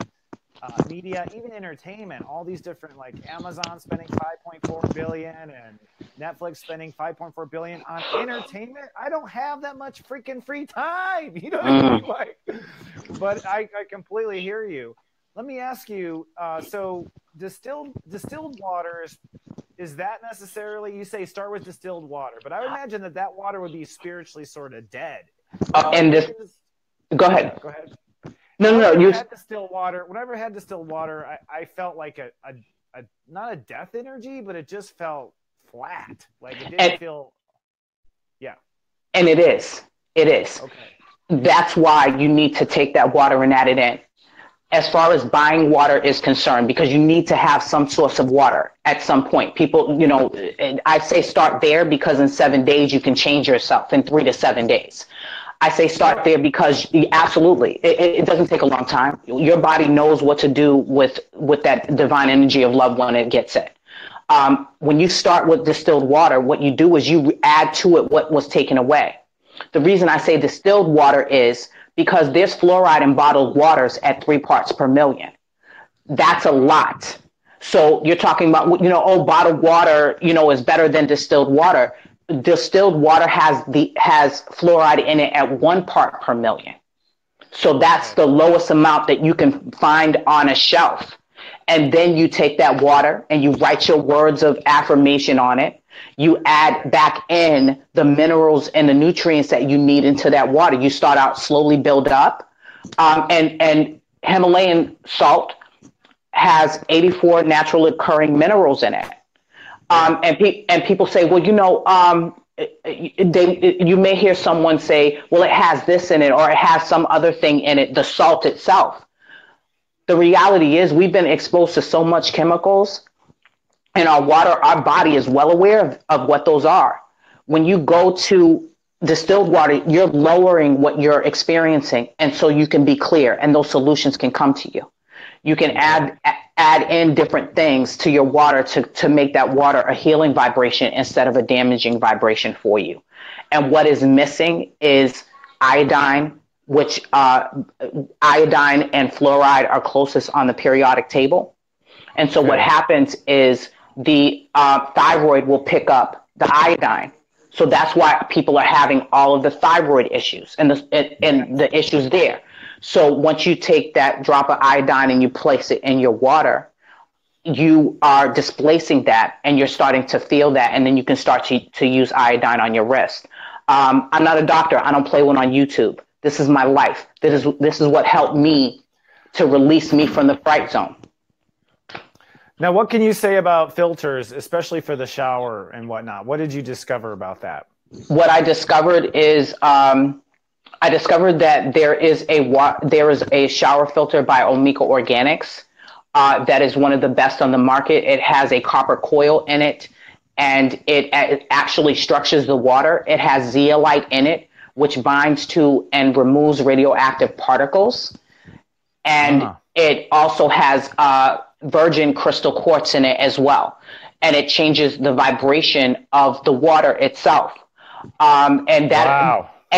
Speaker 1: Media, even entertainment, all these different, like Amazon spending $5.4 billion and Netflix spending $5.4 billion on entertainment. I don't have that much freaking free time. You know what I mean? But I completely hear you. Let me ask you, so distilled water is that necessarily, you say start with distilled water, but I would imagine that water would be spiritually sort of dead.
Speaker 2: Go ahead.
Speaker 1: Go ahead.
Speaker 2: No.
Speaker 1: Whenever I had distilled water, I felt like a not a death energy, but it just felt flat. Like it didn't feel. Yeah.
Speaker 2: And it is. Okay. That's why you need to take that water and add it in. As far as buying water is concerned, because you need to have some source of water at some point. People, I say start there because in 7 days you can change yourself in 3 to 7 days. I say start there because absolutely, it doesn't take a long time. Your body knows what to do with that divine energy of love when it gets it. When you start with distilled water, what you do is you add to it what was taken away. The reason I say distilled water is because there's fluoride in bottled waters at 3 parts per million. That's a lot. So you're talking about, bottled water, is better than distilled water. distilled water has fluoride in it at 1 part per million. So that's the lowest amount that you can find on a shelf. And then you take that water and you write your words of affirmation on it. You add back in the minerals and the nutrients that you need into that water. You start out slowly build up. And Himalayan salt has 84 natural occurring minerals in it. And people say, well, you may hear someone say, well, it has this in it, or it has some other thing in it, the salt itself. The reality is we've been exposed to so much chemicals in our water. Our body is well aware of what those are. When you go to distilled water, you're lowering what you're experiencing. And so you can be clear and those solutions can come to you. You can add in different things to your water to make that water a healing vibration instead of a damaging vibration for you. And what is missing is iodine, which iodine and fluoride are closest on the periodic table. And so what happens is the thyroid will pick up the iodine. So that's why people are having all of the thyroid issues and the issues there. So once you take that drop of iodine and you place it in your water, you are displacing that and you're starting to feel that. And then you can start to use iodine on your wrist. I'm not a doctor. I don't play one on YouTube. This is my life. This is what helped me to release me from the fright zone.
Speaker 1: Now, what can you say about filters, especially for the shower and whatnot? What did you discover about that?
Speaker 2: What I discovered is I discovered that there is a shower filter by Omega Organics that is one of the best on the market. It has a copper coil in it, and it actually structures the water. It has zeolite in it, which binds to and removes radioactive particles. And it also has virgin crystal quartz in it as well. And it changes the vibration of the water itself. And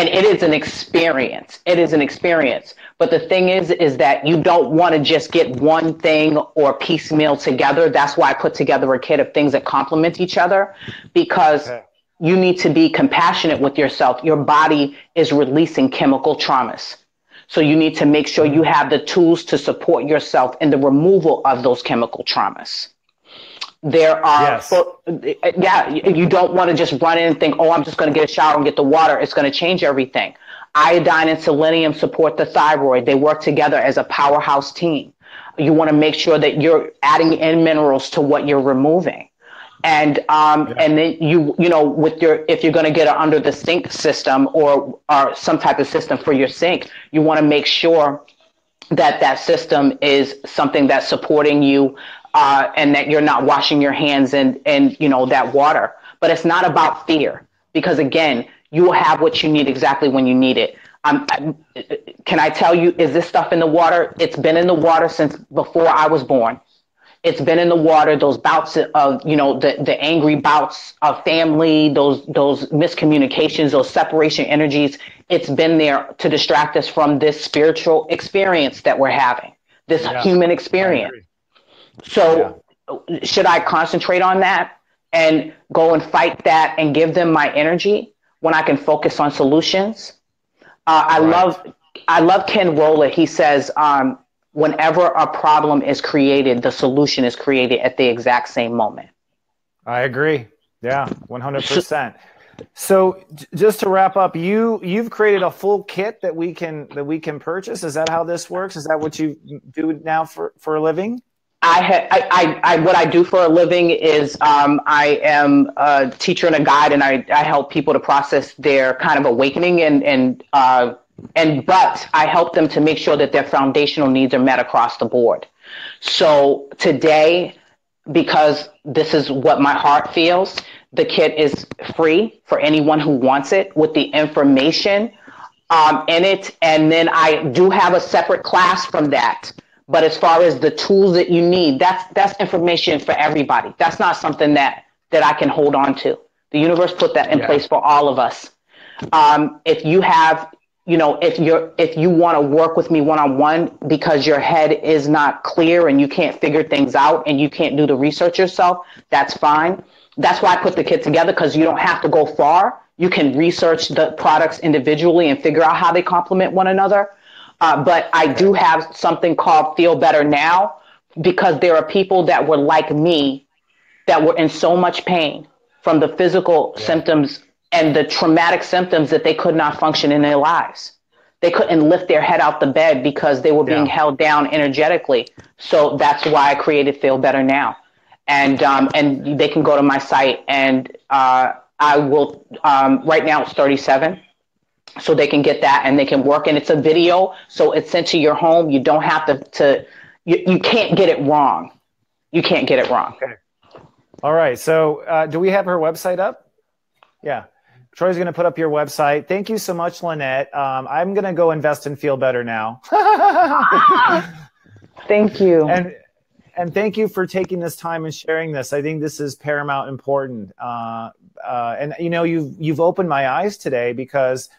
Speaker 2: it is an experience. It is an experience. But the thing is that you don't want to just get one thing or piecemeal together. That's why I put together a kit of things that complement each other, because you need to be compassionate with yourself. Your body is releasing chemical traumas. So you need to make sure you have the tools to support yourself in the removal of those chemical traumas. There are, you don't want to just run in and think, oh, I'm just going to get a shower and get the water. It's going to change everything. Iodine and selenium support the thyroid. They work together as a powerhouse team. You want to make sure that you're adding in minerals to what you're removing. And and then if you're going to get it under the sink system or some type of system for your sink, you want to make sure that system is something that's supporting you, and that you're not washing your hands in that water. But it's not about fear, because again, you will have what you need exactly when you need it. Can I tell you, is this stuff in the water? It's been in the water since before I was born. It's been in the water, those bouts of, the angry bouts of family, those miscommunications, those separation energies. It's been there to distract us from this spiritual experience that we're having, this human experience. So should I concentrate on that and go and fight that and give them my energy when I can focus on solutions? I love Ken Roller. He says, whenever a problem is created, the solution is created at the exact same moment.
Speaker 1: I agree. Yeah, 100%. So just to wrap up, you've created a full kit that we can purchase. Is that how this works? Is that what you do now for a living?
Speaker 2: What I do for a living is I am a teacher and a guide, and I help people to process their kind of awakening but I help them to make sure that their foundational needs are met across the board. So today, because this is what my heart feels, the kit is free for anyone who wants it, with the information in it. And then I do have a separate class from that. But as far as the tools that you need, that's information for everybody. That's not something that I can hold on to. The universe put that in place for all of us. If you have, if you want to work with me one-on-one because your head is not clear and you can't figure things out and you can't do the research yourself, that's fine. That's why I put the kit together, because you don't have to go far. You can research the products individually and figure out how they complement one another. But I do have something called Feel Better Now, because there are people that were like me that were in so much pain from the physical symptoms and the traumatic symptoms that they could not function in their lives. They couldn't lift their head out the bed because they were being held down energetically. So that's why I created Feel Better Now. And they can go to my site, and I will, right now it's 37. So they can get that and they can work. And it's a video, so it's sent to your home. You don't have you can't get it wrong. You can't get it wrong.
Speaker 1: Okay. All right. So do we have her website up? Yeah. Troy's going to put up your website. Thank you so much, Lynette. I'm going to go invest in Feel Better Now.
Speaker 2: Thank you.
Speaker 1: And thank you for taking this time and sharing this. I think this is paramount important. And you know, you've opened my eyes today, because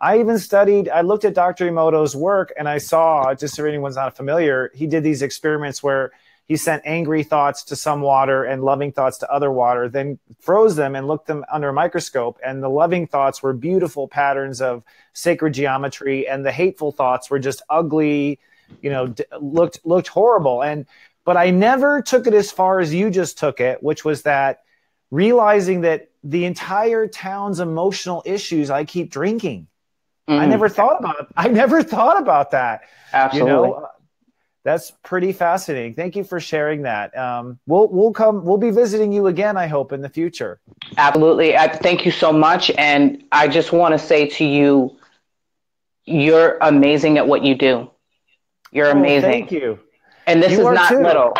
Speaker 1: I looked at Dr. Emoto's work, and I saw, just so anyone's not familiar, he did these experiments where he sent angry thoughts to some water and loving thoughts to other water, then froze them and looked them under a microscope. And the loving thoughts were beautiful patterns of sacred geometry, and the hateful thoughts were just ugly, you know, looked horrible. But I never took it as far as you just took it, which was that realizing that the entire town's emotional issues, I keep drinking. I never thought about that.
Speaker 2: Absolutely.
Speaker 1: You know, that's pretty fascinating. Thank you for sharing that. We'll be visiting you again, I hope, in the future.
Speaker 2: Absolutely. Thank you so much. And I just want to say to you, you're amazing at what you do. You're amazing.
Speaker 1: Thank you.
Speaker 2: And this is not little.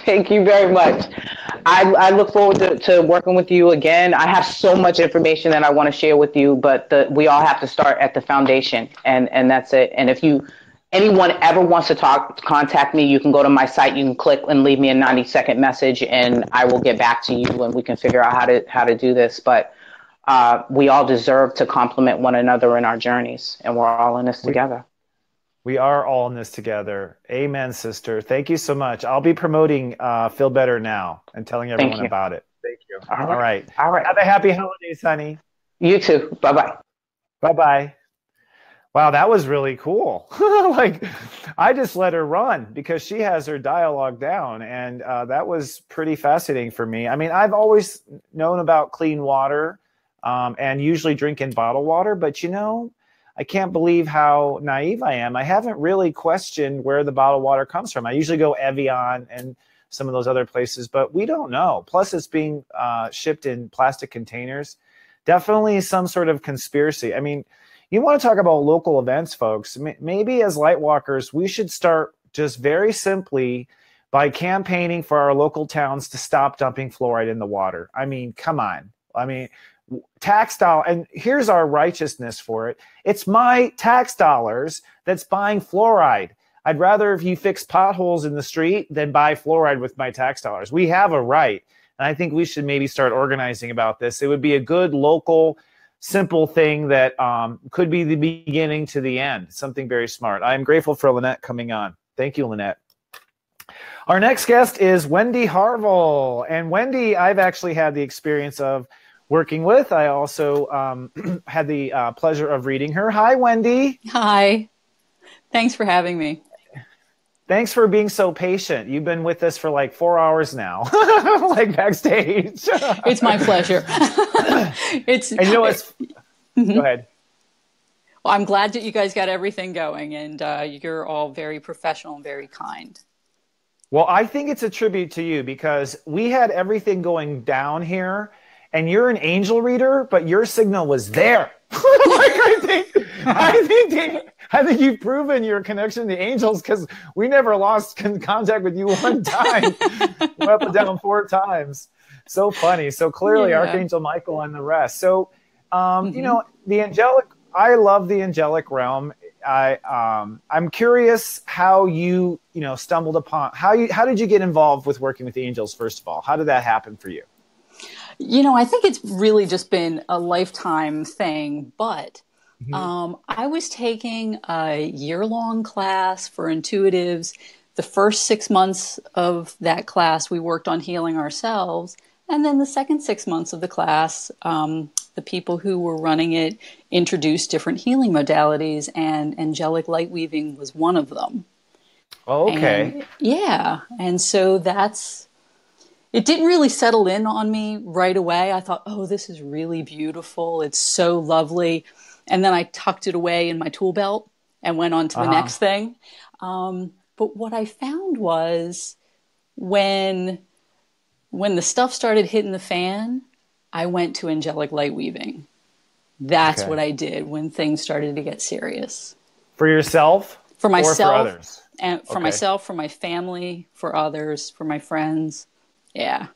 Speaker 2: Thank you very much. I look forward to working with you again. I have so much information that I want to share with you, but we all have to start at the foundation, and that's it. And if anyone ever wants to contact me, you can go to my site. You can click and leave me a 90-second message, and I will get back to you, and we can figure out how to do this. But we all deserve to complement one another in our journeys, and we're all in this together.
Speaker 1: We are all in this together. Amen, sister. Thank you so much. I'll be promoting Feel Better Now and telling everyone about it. Thank you. All right. Have a happy holidays, honey.
Speaker 2: You too. Bye-bye.
Speaker 1: Bye-bye. Wow, that was really cool. Like, I just let her run because she has her dialogue down, and that was pretty fascinating for me. I mean, I've always known about clean water and usually drinking bottled water, but you know, I can't believe how naive I am. I haven't really questioned where the bottled water comes from. I usually go Evian and some of those other places, but we don't know. Plus, it's being shipped in plastic containers. Definitely some sort of conspiracy. I mean, you want to talk about local events, folks. Maybe as Lightwalkers, we should start just very simply by campaigning for our local towns to stop dumping fluoride in the water. I mean, come on. I mean, tax dollar, and here's our righteousness for it. It's my tax dollars that's buying fluoride. I'd rather if you fix potholes in the street than buy fluoride with my tax dollars. We have a right. And I think we should maybe start organizing about this. It would be a good local, simple thing that could be the beginning to the end. Something very smart. I'm grateful for Lynette coming on. Thank you, Lynette. Our next guest is Wendy Harvil. And Wendy, I've actually had the experience of working with. I also had the pleasure of reading her. Hi, Wendy.
Speaker 3: Hi. Thanks for having me.
Speaker 1: Thanks for being so patient. You've been with us for like 4 hours now, like backstage.
Speaker 3: It's my pleasure.
Speaker 1: And you know what's... Go ahead.
Speaker 3: Well, I'm glad that you guys got everything going, and you're all very professional and very kind.
Speaker 1: Well, I think it's a tribute to you because we had everything going down here, and you're an angel reader, but your signal was there. I think you've proven your connection to angels because we never lost contact with you one time. We're up and down 4 times. So funny. So clearly Archangel Michael and the rest. So, you know, the angelic, I love the angelic realm. I'm curious how you stumbled upon, how did you get involved with working with the angels, first of all? How did that happen for you?
Speaker 3: You know, I think it's really just been a lifetime thing, but I was taking a year-long class for intuitives. The first 6 months of that class, we worked on healing ourselves. And then the second 6 months of the class, the people who were running it introduced different healing modalities, and angelic light weaving was one of them.
Speaker 1: Oh, okay.
Speaker 3: And, yeah. And so it didn't really settle in on me right away. I thought, oh, this is really beautiful. It's so lovely. And then I tucked it away in my tool belt and went on to the next thing. But what I found was when the stuff started hitting the fan, I went to angelic light weaving. That's what I did when things started to get serious.
Speaker 1: For yourself?
Speaker 3: For myself.
Speaker 1: Or for others?
Speaker 3: And for myself, for my family, for others, for my friends. Yeah.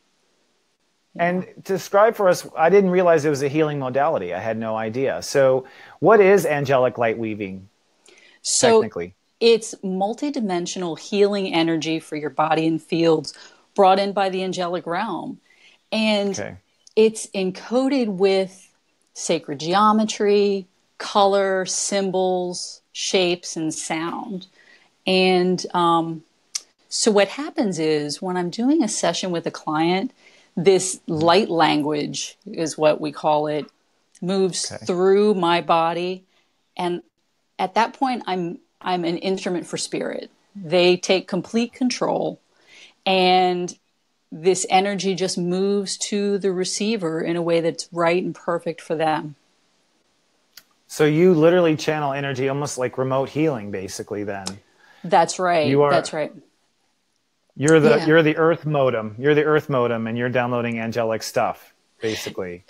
Speaker 1: And describe for us, I didn't realize it was a healing modality. I had no idea. So what is angelic light weaving, technically?
Speaker 3: It's multidimensional healing energy for your body and fields brought in by the angelic realm. And it's encoded with sacred geometry, color, symbols, shapes, and sound. And so what happens is when I'm doing a session with a client, this light language is what we call it, moves through my body. And at that point, I'm an instrument for spirit. They take complete control, and this energy just moves to the receiver in a way that's right and perfect for them.
Speaker 1: So you literally channel energy, almost like remote healing, basically, then.
Speaker 3: That's right. That's right.
Speaker 1: You're the earth modem. You're the earth modem, and you're downloading angelic stuff, basically.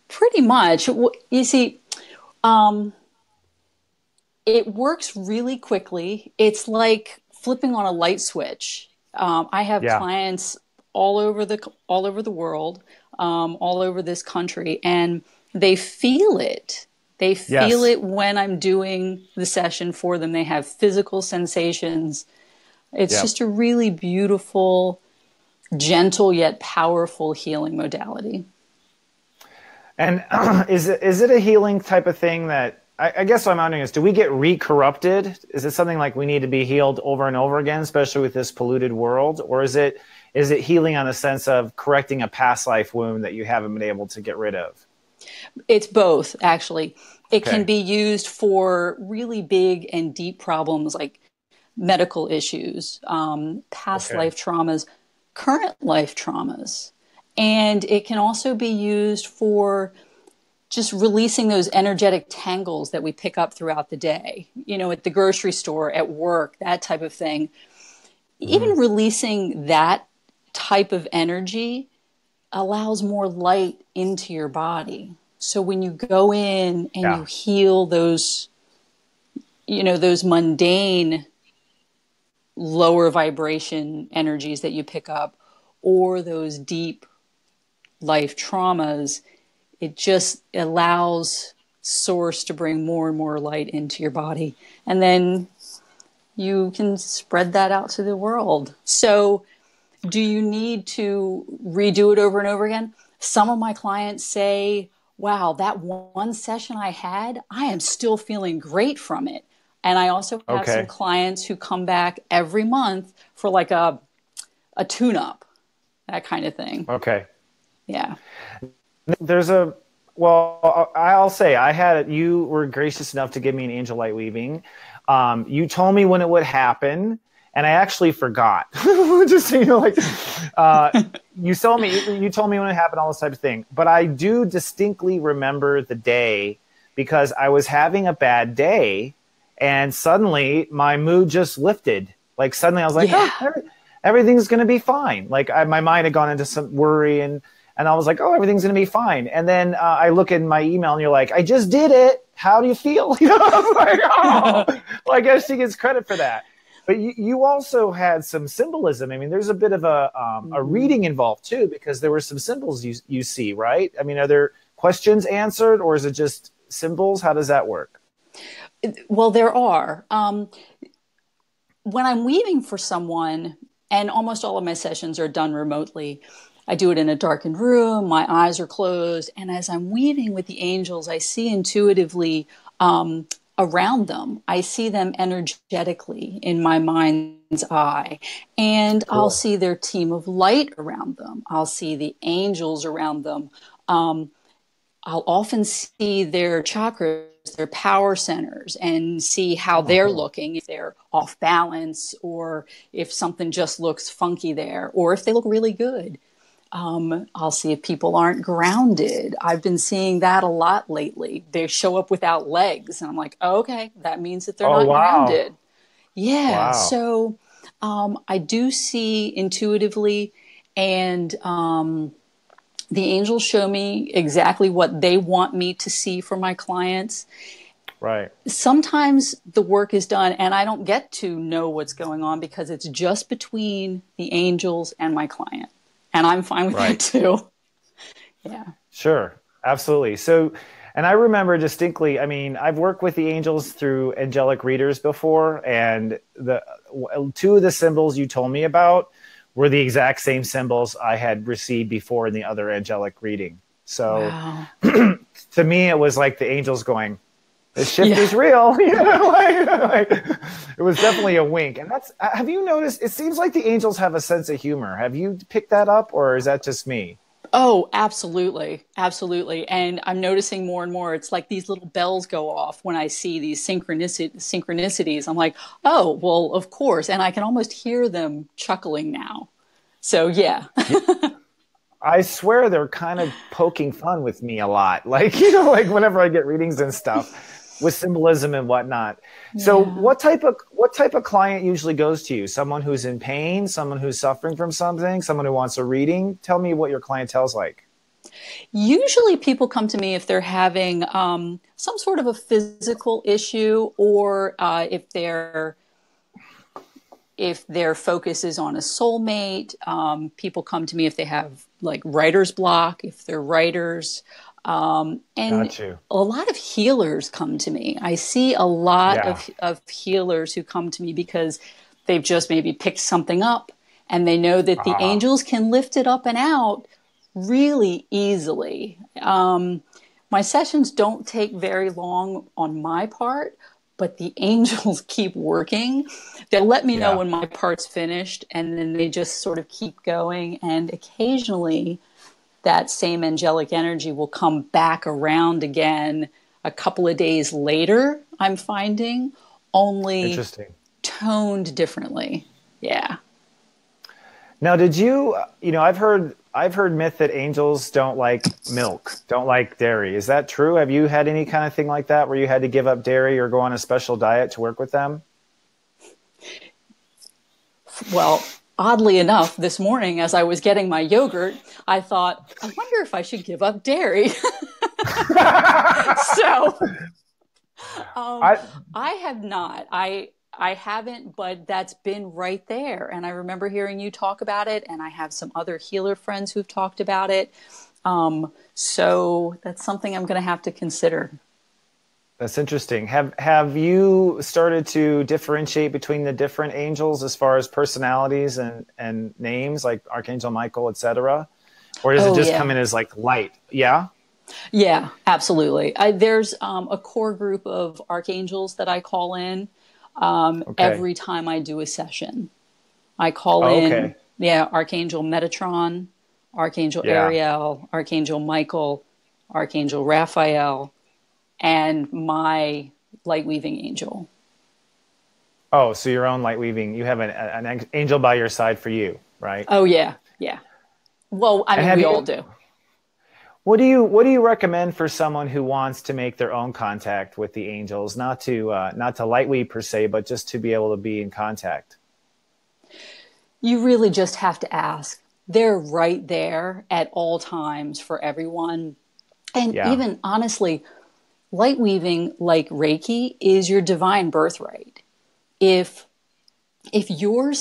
Speaker 3: Pretty much. You see, it works really quickly. It's like flipping on a light switch. I have clients all over the world, all over this country, and they feel it. They feel it when I'm doing the session for them. They have physical sensations. It's just a really beautiful, gentle yet powerful healing modality.
Speaker 1: And is it a healing type of thing that, I guess what I'm wondering is, do we get re-corrupted? Is it something like we need to be healed over and over again, especially with this polluted world? Or is it healing on the sense of correcting a past life wound that you haven't been able to get rid of?
Speaker 3: It's both, actually. It can be used for really big and deep problems like medical issues, past life traumas, current life traumas. And it can also be used for just releasing those energetic tangles that we pick up throughout the day, at the grocery store, at work, that type of thing. Even releasing that type of energy allows more light into your body. So when you go in and you heal those, those mundane lower vibration energies that you pick up, or those deep life traumas, it just allows source to bring more and more light into your body. And then you can spread that out to the world. So do you need to redo it over and over again? Some of my clients say, wow, that one session I had, I am still feeling great from it. And I also have some clients who come back every month for like a tune-up, that kind of thing.
Speaker 1: Okay.
Speaker 3: Yeah.
Speaker 1: I'll say you were gracious enough to give me an angel light weaving. You told me when it would happen, and I actually forgot. Just so you know, you told me when it happened, all this type of thing. But I do distinctly remember the day because I was having a bad day, and suddenly my mood just lifted. Like suddenly I was like, everything's going to be fine. Like my mind had gone into some worry, and I was like, oh, everything's going to be fine. And then I look in my email, and you're like, I just did it. How do you feel? I was like, oh, well, I guess she gets credit for that. But you also had some symbolism. I mean, there's a bit of a reading involved too, because there were some symbols you see, right? I mean, are there questions answered, or is it just symbols? How does that work?
Speaker 3: Well, there are. When I'm weaving for someone, and almost all of my sessions are done remotely, I do it in a darkened room, my eyes are closed, and as I'm weaving with the angels, I see intuitively around them. I see them energetically in my mind's eye, and
Speaker 1: Cool.
Speaker 3: I'll see their team of light around them. I'll see the angels around them. I'll often see their chakras, their power centers, and see how they're looking, if they're off balance or if something just looks funky there, or if they look really good. I'll see if people aren't grounded. I've been seeing that a lot lately. They show up without legs, and I'm like, oh, okay, that means that they're not grounded. Yeah.
Speaker 1: Wow.
Speaker 3: So I do see intuitively, and the angels show me exactly what they want me to see for my clients.
Speaker 1: Right.
Speaker 3: Sometimes the work is done and I don't get to know what's going on because it's just between the angels and my client. And I'm fine with that too. Yeah.
Speaker 1: Sure. Absolutely. So, and I remember distinctly, I mean, I've worked with the angels through angelic readers before, and the two of the symbols you told me about were the exact same symbols I had received before in the other angelic reading. So to me, it was like the angels going, this shift is real. You know, like, it was definitely a wink. And that's, have you noticed, it seems like the angels have a sense of humor. Have you picked that up, or is that just me?
Speaker 3: Oh, absolutely. Absolutely. And I'm noticing more and more, it's like these little bells go off when I see these synchronicities. I'm like, oh, well, of course. And I can almost hear them chuckling now. So, yeah.
Speaker 1: I swear they're kind of poking fun with me a lot. Like, you know, like whenever I get readings and stuff with symbolism and whatnot. Yeah. So what type of client usually goes to you? Someone who's in pain, someone who's suffering from something, someone who wants a reading? Tell me what your clientele's like.
Speaker 3: Usually people come to me if they're having some sort of a physical issue, or if their focus is on a soulmate. People come to me if they have like writer's block, if they're writers. And a lot of healers come to me. I see a lot of healers who come to me because they've just maybe picked something up and they know that the angels can lift it up and out really easily. My sessions don't take very long on my part, but the angels keep working. They'll let me know when my part's finished, and then they just sort of keep going. And occasionally that same angelic energy will come back around again a couple of days later, I'm finding, only toned differently. Yeah.
Speaker 1: Now, did you know, I've heard myth that angels don't like milk, don't like dairy. Is that true? Have you had any kind of thing like that where you had to give up dairy or go on a special diet to work with them?
Speaker 3: Well, oddly enough, this morning as I was getting my yogurt, I thought, I wonder if I should give up dairy. So I have not. I haven't, but that's been right there. And I remember hearing you talk about it, and I have some other healer friends who've talked about it. So that's something I'm going to have to consider.
Speaker 1: That's interesting. Have you started to differentiate between the different angels as far as personalities and names, like Archangel Michael, etc.? Or does it just come in as like light? Yeah?
Speaker 3: Yeah, absolutely. There's a core group of archangels that I call in every time I do a session. I call in, Archangel Metatron, Archangel Ariel, Archangel Michael, Archangel Raphael, and my light weaving angel.
Speaker 1: Oh, so your own light weaving. You have an angel by your side for you, right?
Speaker 3: Oh, yeah. Yeah. Well, I mean, we all do.
Speaker 1: What do you recommend for someone who wants to make their own contact with the angels, not to light weave per se, but just to be able to be in contact?
Speaker 3: You really just have to ask. They're right there at all times for everyone. And even honestly, light weaving, like Reiki, is your divine birthright. If you're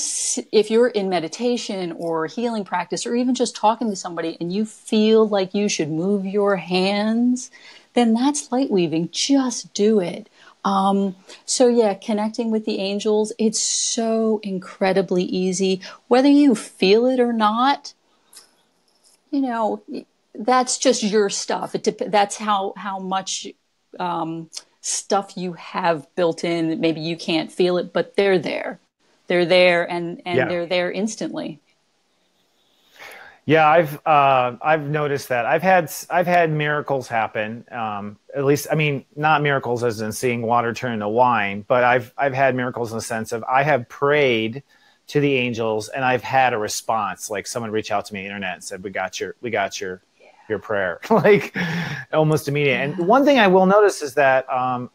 Speaker 3: in meditation or healing practice, or even just talking to somebody and you feel like you should move your hands, then that's light weaving. Just do it. So connecting with the angels, it's so incredibly easy. Whether you feel it or not, you know, that's just your stuff. That's how much stuff you have built in that maybe you can't feel it, but they're there. They're there, and they're there instantly.
Speaker 1: Yeah, I've noticed that. I've had miracles happen. At least, I mean, not miracles as in seeing water turn into wine, but I've had miracles in the sense of I have prayed to the angels and I've had a response. Like someone reached out to me on the internet and said, "We got your prayer," like almost immediate. And one thing I will notice is that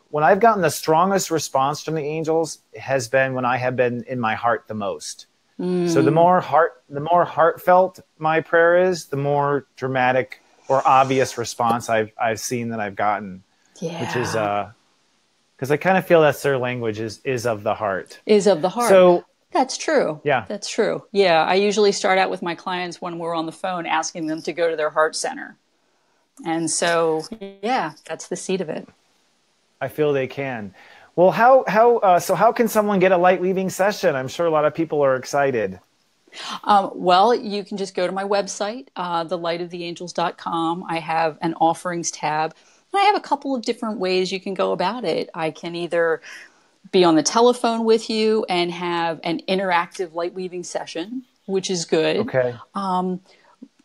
Speaker 1: when I've gotten the strongest response from the angels has been when I have been in my heart the most. So the more heartfelt my prayer is, the more dramatic or obvious response I've seen that I've gotten, which is because I kind of feel that's their language is of the heart.
Speaker 3: Is of the heart.
Speaker 1: So
Speaker 3: that's true.
Speaker 1: Yeah,
Speaker 3: that's true. Yeah, I usually start out with my clients when we're on the phone, asking them to go to their heart center, and so yeah, that's the seed of it.
Speaker 1: I feel they can. Well, how can someone get a light weaving session? I'm sure a lot of people are excited.
Speaker 3: Well, you can just go to my website, thelightoftheangels.com. I have an offerings tab. And I have a couple of different ways you can go about it. I can either be on the telephone with you and have an interactive light weaving session, which is good.
Speaker 1: Okay.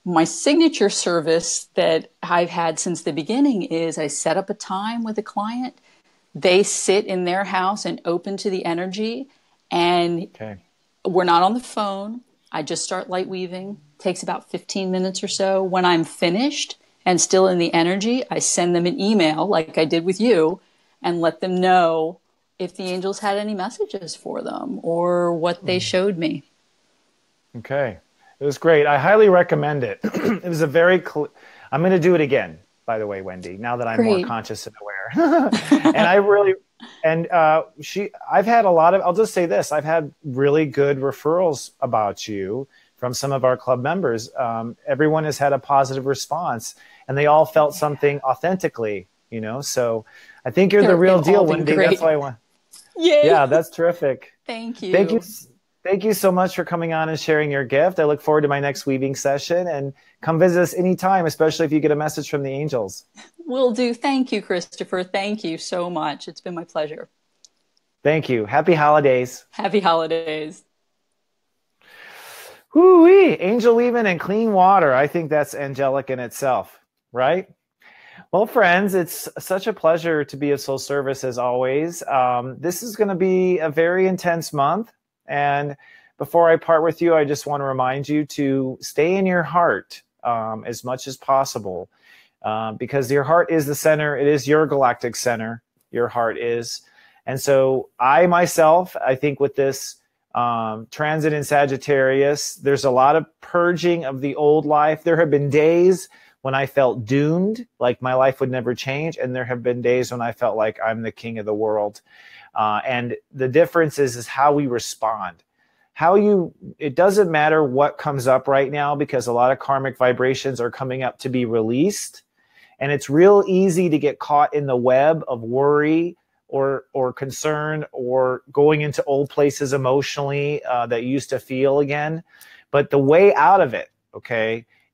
Speaker 3: My signature service that I've had since the beginning is I set up a time with a client. They sit in their house and open to the energy, and we're not on the phone. I just start light weaving. Takes about 15 minutes or so. When I'm finished and still in the energy, I send them an email like I did with you and let them know if the angels had any messages for them or what they showed me. Okay.
Speaker 1: It was great. I highly recommend it. It was a very I'm going to do it again, by the way, Wendy, now that I'm more conscious and aware. And I've had a lot of, I'll just say this, I've had really good referrals about you from some of our club members. Everyone has had a positive response and they all felt something authentically, so I think you're the real deal, Wendy. That's why I want.
Speaker 3: Yay.
Speaker 1: Yeah, that's terrific.
Speaker 3: Thank you.
Speaker 1: Thank you so much for coming on and sharing your gift. I look forward to my next weaving session, and come visit us anytime, especially if you get a message from the angels.
Speaker 3: Will do. Thank you, Christopher. Thank you so much. It's been my pleasure.
Speaker 1: Thank you. Happy holidays.
Speaker 3: Happy holidays.
Speaker 1: Woo-wee. Angel weaving and clean water. I think that's angelic in itself, right? Well, friends, it's such a pleasure to be of soul service as always. This is going to be a very intense month. And before I part with you, I just want to remind you to stay in your heart as much as possible because your heart is the center. It is your galactic center. Your heart is. And so I myself, I think with this transit in Sagittarius, there's a lot of purging of the old life. There have been days when I felt doomed, like my life would never change. And there have been days when I felt like I'm the king of the world. And the difference is how we respond. It doesn't matter what comes up right now because a lot of karmic vibrations are coming up to be released. And it's real easy to get caught in the web of worry or concern or going into old places emotionally that you used to feel again. But the way out of it,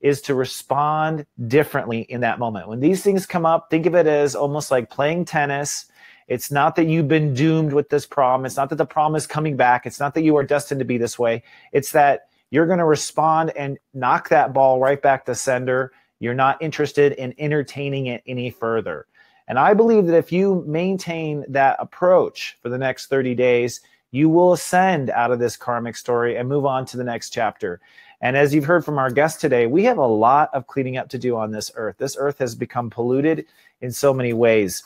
Speaker 1: is to respond differently in that moment. When these things come up, think of it as almost like playing tennis. It's not that you've been doomed with this problem. It's not that the problem is coming back. It's not that you are destined to be this way. It's that you're going to respond and knock that ball right back to sender. You're not interested in entertaining it any further. And I believe that if you maintain that approach for the next 30 days, you will ascend out of this karmic story and move on to the next chapter. And as you've heard from our guest today, we have a lot of cleaning up to do on this earth. This earth has become polluted in so many ways.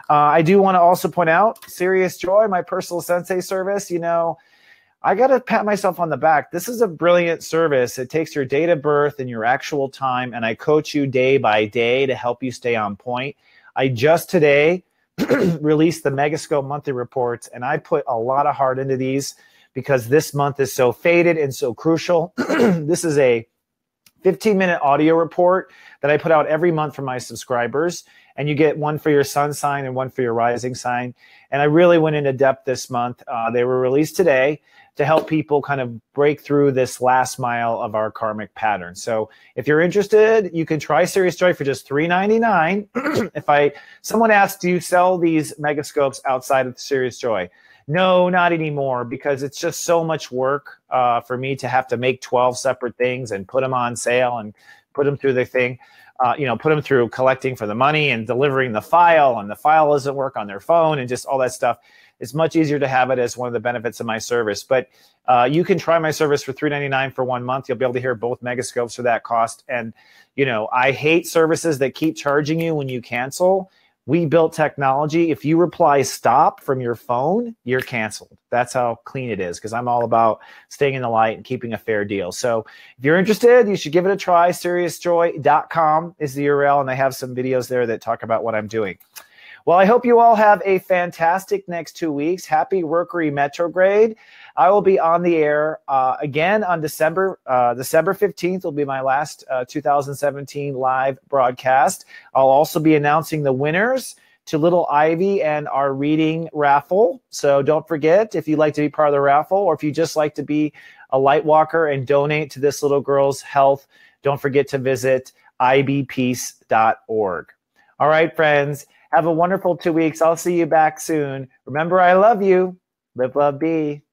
Speaker 1: I do want to also point out, Serious Joy, my personal sensei service, I got to pat myself on the back. This is a brilliant service. It takes your date of birth and your actual time, and I coach you day by day to help you stay on point. I just today released the Megascope monthly reports, and I put a lot of heart into these because this month is so fated and so crucial. This is a 15-minute audio report that I put out every month for my subscribers. And you get one for your sun sign and one for your rising sign. And I really went into depth this month. They were released today to help people kind of break through this last mile of our karmic pattern. So if you're interested, you can try Serious Joy for just $3.99. Someone asked, do you sell these megascopes outside of Serious Joy? No, not anymore, because it's just so much work for me to have to make 12 separate things and put them on sale and put them through the thing. Put them through collecting for the money and delivering the file, and the file doesn't work on their phone and just all that stuff. It's much easier to have it as one of the benefits of my service. But you can try my service for $3.99 for 1 month. You'll be able to hear both megascopes for that cost. And, I hate services that keep charging you when you cancel. We built technology. If you reply stop from your phone, you're canceled. That's how clean it is, because I'm all about staying in the light and keeping a fair deal. So if you're interested, you should give it a try. SeriousJoy.com is the URL, and I have some videos there that talk about what I'm doing. Well, I hope you all have a fantastic next 2 weeks. Happy Mercury Retrograde. I will be on the air again on December 15th will be my last 2017 live broadcast. I'll also be announcing the winners to Little Ivy and our reading raffle. So don't forget, if you'd like to be part of the raffle, or if you just like to be a light walker and donate to this little girl's health, don't forget to visit ibpeace.org. All right, friends. Have a wonderful 2 weeks. I'll see you back soon. Remember, I love you. Live, love, be.